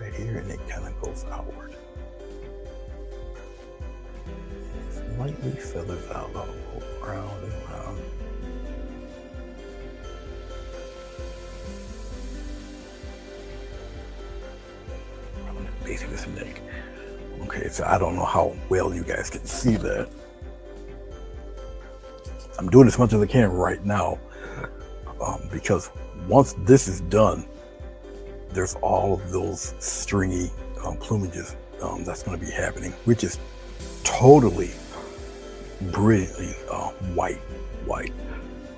Speaker 1: right here, and it kind of goes outward. And slightly feathers out, I'll go round and round. Around the base of his neck. Okay, so I don't know how well you guys can see that. I'm doing as much as I can right now because once this is done, there's all of those stringy plumages that's going to be happening, which is totally brilliantly white.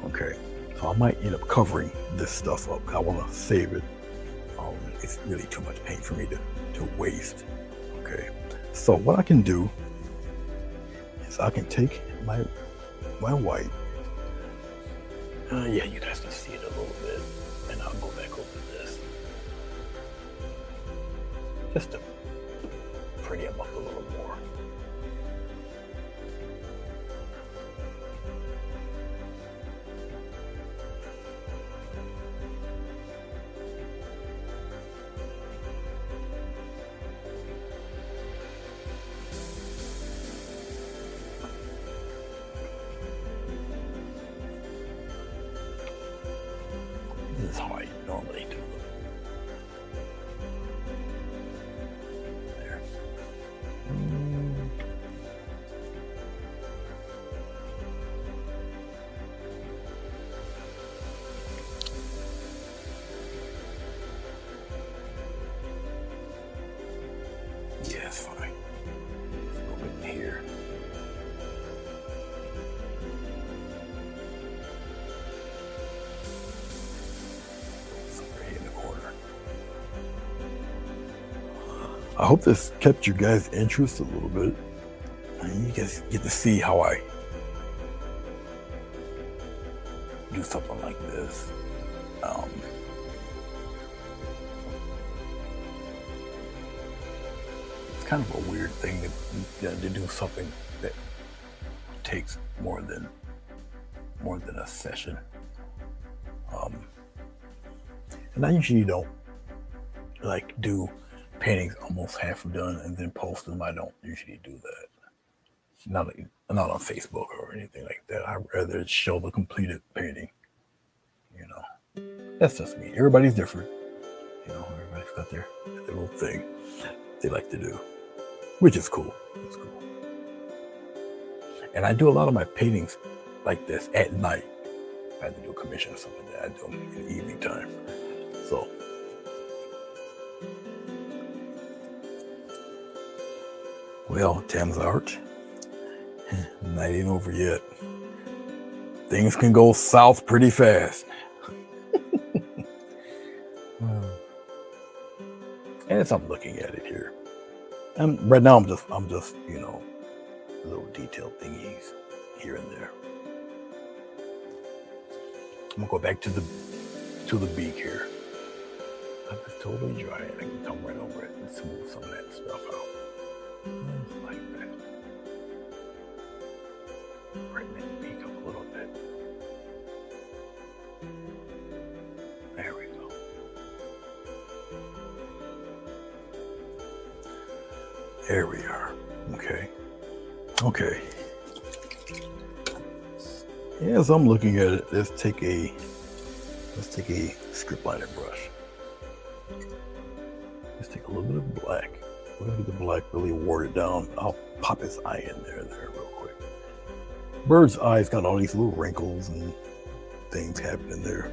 Speaker 1: Okay, so I might end up covering this stuff up. I want to save it. It's really too much paint for me to waste. Okay, so what I can do is I can take my white. Yeah, you guys can see it a little bit, and I'll go back over this just to pretty them up a little more. This is how I normally do it. There. Yeah, it's fine. A little bit in here. I hope this kept your guys' interest a little bit. And you guys get to see how I do something like this. It's kind of a weird thing to do something that takes more than a session. And I usually don't like do paintings almost half done and then post them. I don't usually do that. Not on Facebook or anything like that. I'd rather show the completed painting. You know, that's just me. Everybody's different. You know, everybody's got their little thing they like to do, which is cool. It's cool. And I do a lot of my paintings like this at night. I have to do a commission or something like that. I do them in the evening time. So. Well, Thames Art, night ain't over yet. Things can go south pretty fast. And as I'm looking at it here, right now I'm just little detailed thingies here and there. I'm gonna go back to the beak here. It's totally dry, and I can come right over it and smooth some of that stuff out. Like that. Brighten that beak up a little bit. There we go. There we are. Okay. As I'm looking at it, let's take a script liner brush. Let's take a little bit of black. We're gonna get the black really watered down. I'll pop his eye in there real quick. Bird's eye's got all these little wrinkles and things happening there.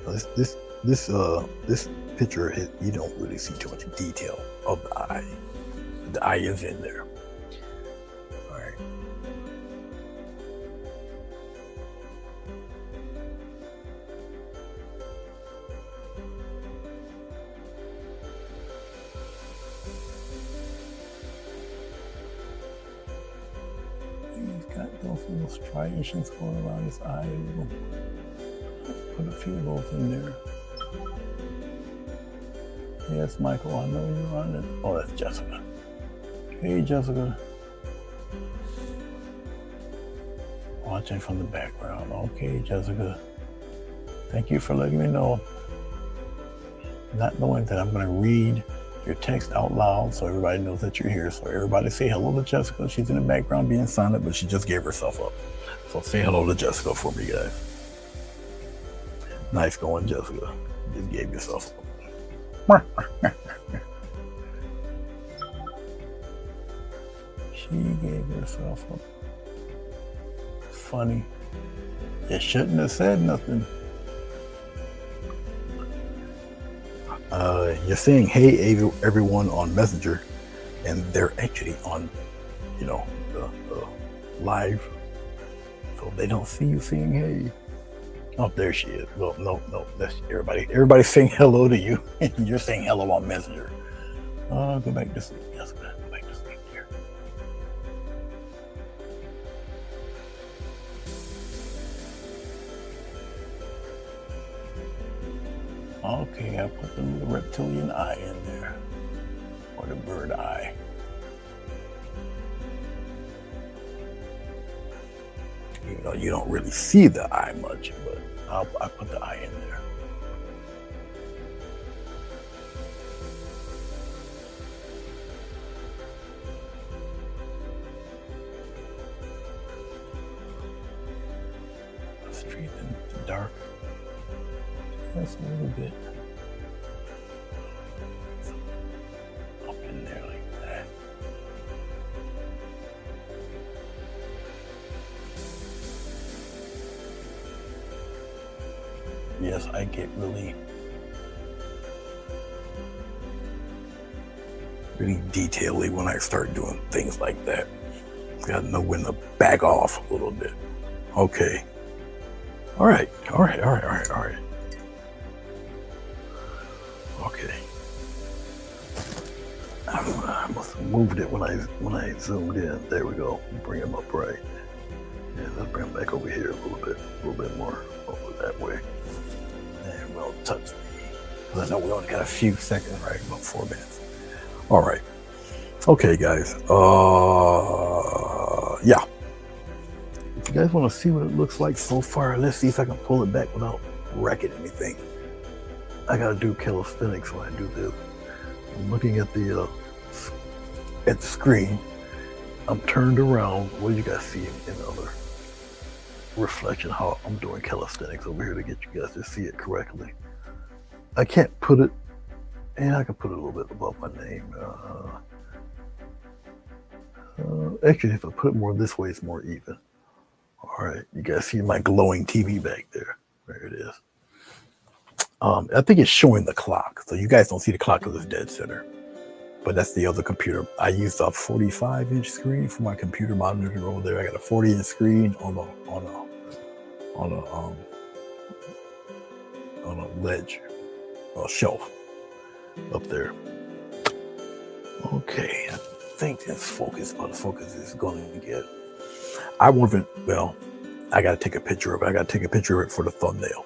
Speaker 1: This picture, you don't really see too much detail of the eye. The eye is in there. All right. He's got those little striations going around his eye a little. Put a few of those in there. Yes, Michael, I know you're on it. Oh, that's Jessica. Hey, Jessica. Watching from the background. Okay, Jessica. Thank you for letting me know. Not knowing that I'm going to read your text out loud so everybody knows that you're here. So everybody say hello to Jessica. She's in the background being silent, but she just gave herself up. So say hello to Jessica for me, guys. Nice going, Jessica. Just gave yourself up. She gave herself up. Funny. You shouldn't have said nothing. You're saying hey everyone on Messenger, and they're actually on, the live, so they don't see you saying hey. Oh, there she is. Well, no, that's everybody. Everybody's saying hello to you, and you're saying hello on Messenger. Go back to sleep. Yes, go back to sleep here. Okay, I put the little reptilian eye in there, or the bird eye. Even though you don't really see the eye much, but I put the eye in there. Strengthen the dark. Just a little bit. Up in there like that. Yes, I get really detaily when I start doing things like that. Gotta know when to back off a little bit. Okay. All right. Okay. I must have moved it when I zoomed in. There we go. Bring him up right. Yeah, let's bring him back over here a little bit more over that way. And we'll touch me. Because I know we only got a few seconds, right? About 4 minutes. All right. Okay, guys. Yeah. If you guys want to see what it looks like so far, let's see if I can pull it back without wrecking anything. I gotta do calisthenics when I do this. I'm looking at the screen. I'm turned around. What do you guys see in the other reflection? How I'm doing calisthenics over here to get you guys to see it correctly. I can't put it, and I can put it a little bit above my name. Actually, if I put it more this way, it's more even. All right, you guys see my glowing TV back there. There it is. I think it's showing the clock, so you guys don't see the clock because it's dead center. But that's the other computer. I used a 45-inch screen for my computer monitor over there. I got a 40-inch screen on a ledge, a shelf up there. Okay, I think this focus is going to get. I got to take a picture of it. I got to take a picture of it for the thumbnail.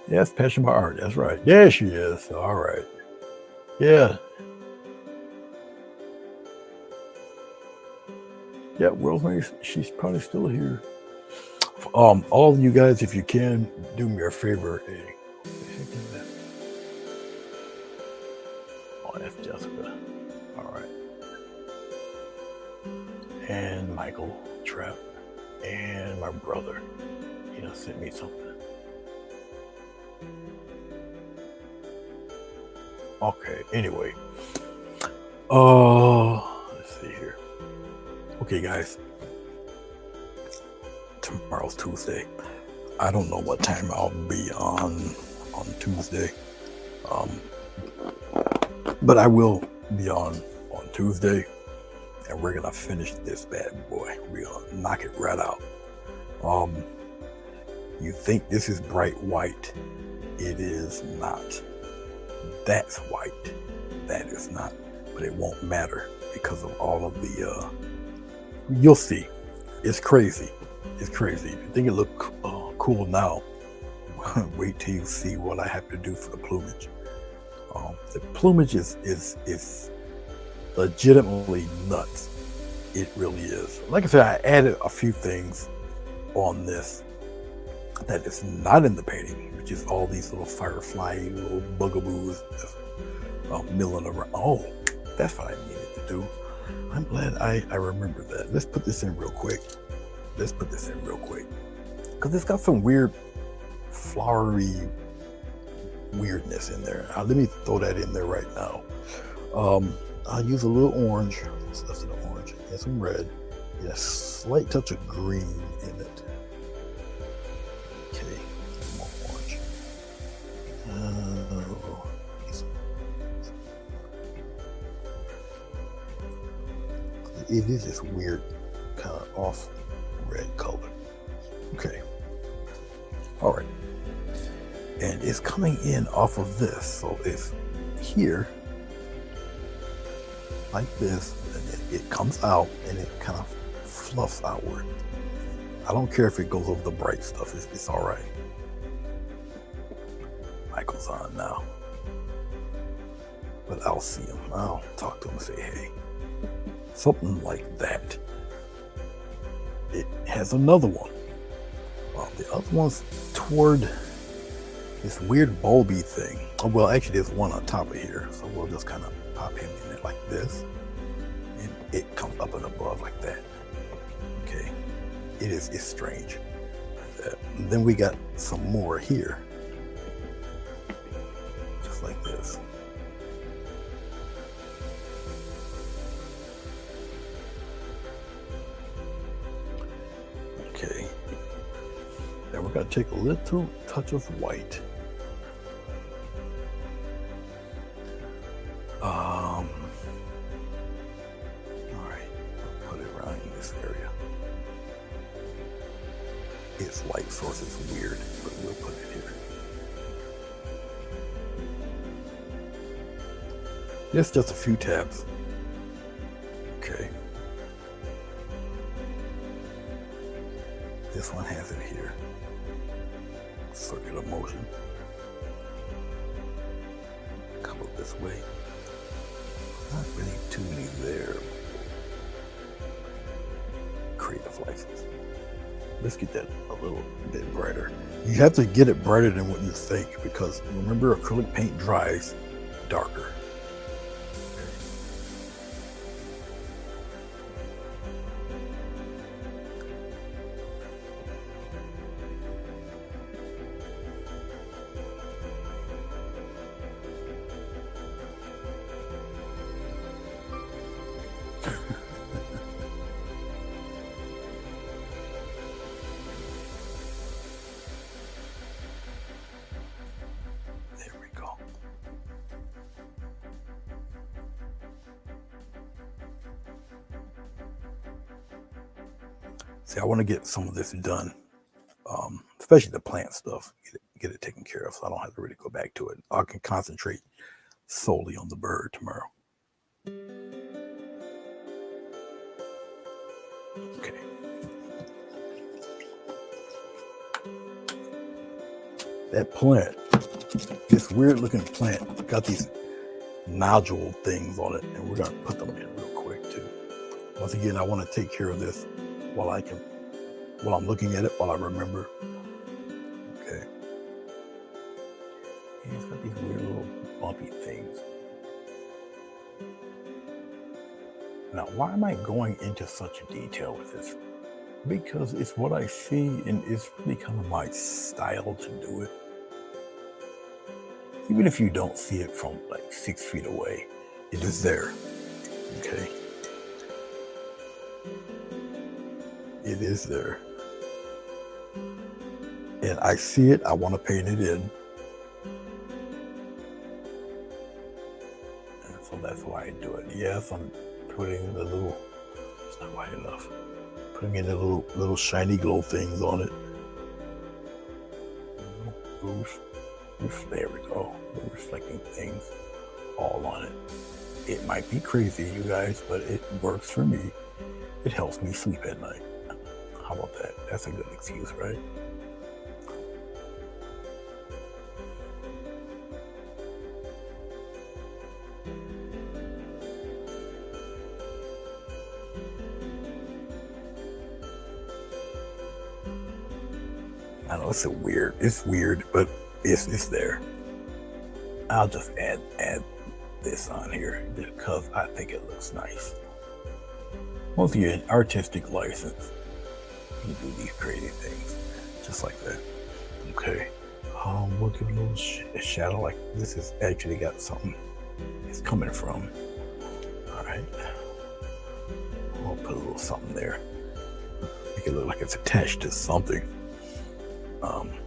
Speaker 1: Yes, passion by art. That's right. There she is. All right. Yeah. Yeah, Rosemary, she's probably still here. All of you guys, if you can, do me a favor. Oh, that's Jessica. All right. And Michael Trapp and my brother. He done sent me something. Okay, anyway. Let's see here. Okay, guys. Tomorrow's Tuesday. I don't know what time I'll be on Tuesday. But I will be on Tuesday, and we're gonna finish this bad boy. We're gonna knock it right out. You think this is bright white? It is not. That's white. That is not. But it won't matter because of all of the You'll see. It's crazy. It's crazy. If you think it look cool now, wait till you see what I have to do for the plumage. The plumage is legitimately nuts. It really is. Like I said, I added a few things on this that is not in the painting, which is all these little firefly little bugaboos that's milling around. Oh, that's what I needed to do. I'm glad I remembered that. Let's put this in real quick. Because it's got some weird flowery weirdness in there. Let me throw that in there right now. I'll use a little orange, what's left of the orange, and some red, and a slight touch of green in it. Okay, some more orange. It is this weird kind of off red color. Okay. All right. And it's coming in off of this. So it's here like this, and it comes out and it kind of fluffs outward. I don't care if it goes over the bright stuff. It's all right. Michael's on now. But I'll see him. I'll talk to him and say, hey. Something like that. It has another one. The other one's toward this weird bulby thing. Oh, well, actually, there's one on top of here, so we'll just kind of pop him in it like this, and it comes up and above like that. Okay, it's strange. And then we got some more here, just like this. Okay. Now we're going to take a little touch of white. All right, put it around in this area. Its light source is weird, but we'll put it here. It's just a few tabs. Okay. This one has it here. Circular motion. Color this way. Not really too many there. Creative license. Let's get that a little bit brighter. You have to get it brighter than what you think, because remember, acrylic paint dries darker. See, I want to get some of this done, especially the plant stuff, get it taken care of, so I don't have to really go back to it. I can concentrate solely on the bird tomorrow. Okay. That plant, this weird looking plant, got these nodule things on it, and we're going to put them in real quick too. Once again, I want to take care of this while I'm looking at it, while I remember. Okay. Yeah, it's got these weird little bumpy things. Now, why am I going into such detail with this? Because it's what I see, and it's really kind of my style to do it. Even if you don't see it from like 6 feet away, it is there. Okay. It is there. And I see it, I want to paint it in. And so that's why I do it. Yes, I'm putting the little, it's not white enough, putting in the little shiny glow things on it. There we go. The reflecting things all on it. It might be crazy, you guys, but it works for me. It helps me sleep at night. How about that? That's a good excuse, right? I know it's weird, but it's there. I'll just add this on here because I think it looks nice. Once you get an artistic license, you can do these crazy things just like that. Okay. We'll give a little shadow. Like this has actually got something it's coming from. All right. I'll put a little something there. Make it look like it's attached to something.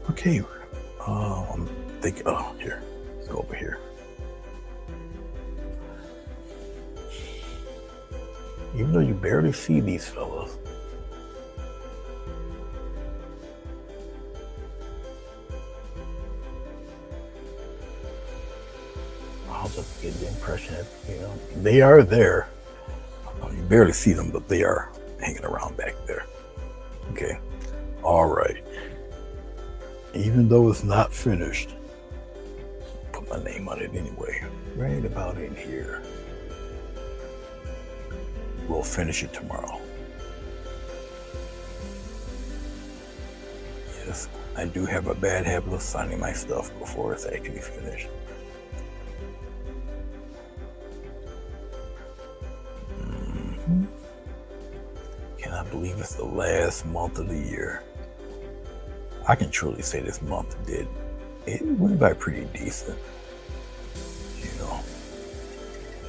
Speaker 1: Okay. I'm thinking. Oh, here. Let's go over here. Even though you barely see these fellas, I'll just get the impression that, they are there. You barely see them, but they are hanging around back there. Okay. All right. Even though it's not finished, put my name on it anyway. Right about in here. We'll finish it tomorrow. Yes, I do have a bad habit of signing my stuff before it's actually finished. Cannot believe it's the last month of the year. I can truly say this month it went by pretty decent.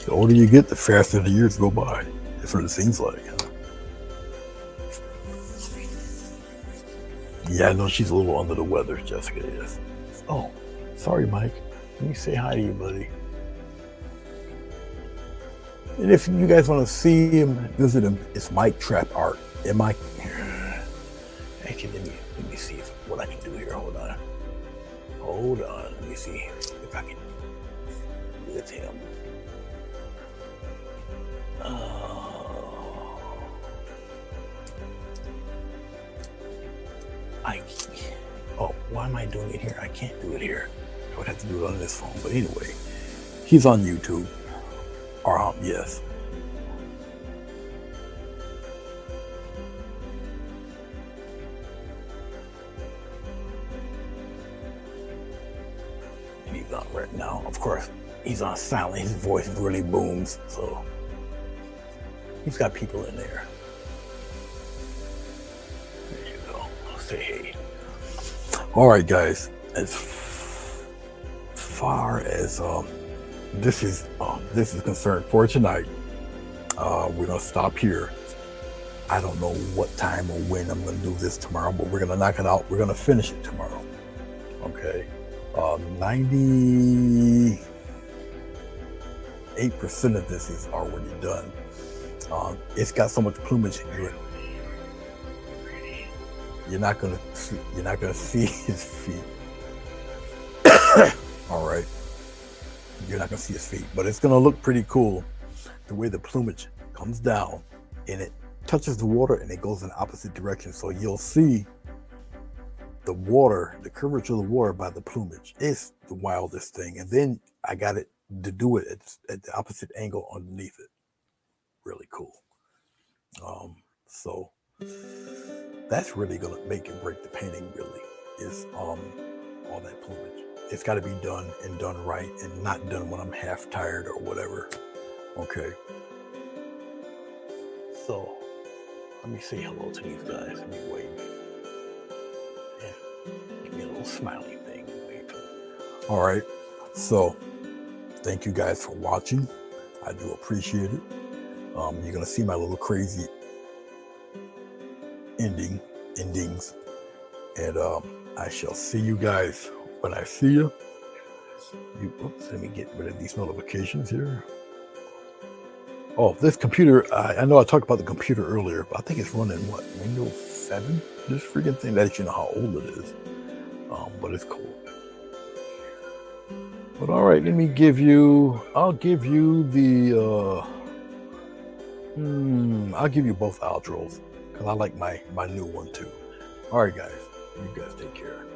Speaker 1: The older you get, the faster the years go by. That's what it seems like. Yeah, I know she's a little under the weather, Jessica is. Oh, sorry, Mike. Let me say hi to you, buddy. And if you guys want to see him, visit him, it's Mike Trap Art. Actually, let me see what I can do here. Hold on. Let me see if I can with him. Why am I doing it here? I can't do it here. I would have to do it on this phone. But anyway, he's on YouTube. Yes. And he's on right now. Of course, he's on silent. His voice really booms. So he's got people in there. There you go. I'll say hey. All right, guys. As far as this is concerned for tonight, we're gonna stop here. I don't know what time or when I'm gonna do this tomorrow, but we're gonna knock it out. We're gonna finish it tomorrow. Okay. 98% of this is already done. It's got so much plumage in it. You're not gonna see his feet. All right. You're not gonna see his feet, but it's gonna look pretty cool. The way the plumage comes down and it touches the water and it goes in the opposite direction. So you'll see the water, the curvature of the water by the plumage. It's the wildest thing. And then I got it to do it at the opposite angle underneath it. Really cool. So that's really gonna make and break the painting. Really is all that plumage. It's got to be done and done right, and not done when I'm half tired or whatever. Okay. So let me say hello to these guys. Let me wave. Yeah. Give me a little smiley thing. Wave. All right. So thank you guys for watching. I do appreciate it. You're gonna see my little crazy endings, and I shall see you guys when I see you. Oops, let me get rid of these notifications here. Oh, this computer, I know I talked about the computer earlier, but I think it's running what, Windows 7? This freaking thing, that you know how old it is. But it's cool. But all right, I'll give you the I'll give you both outros because I like my new one too. All right, guys. You guys take care.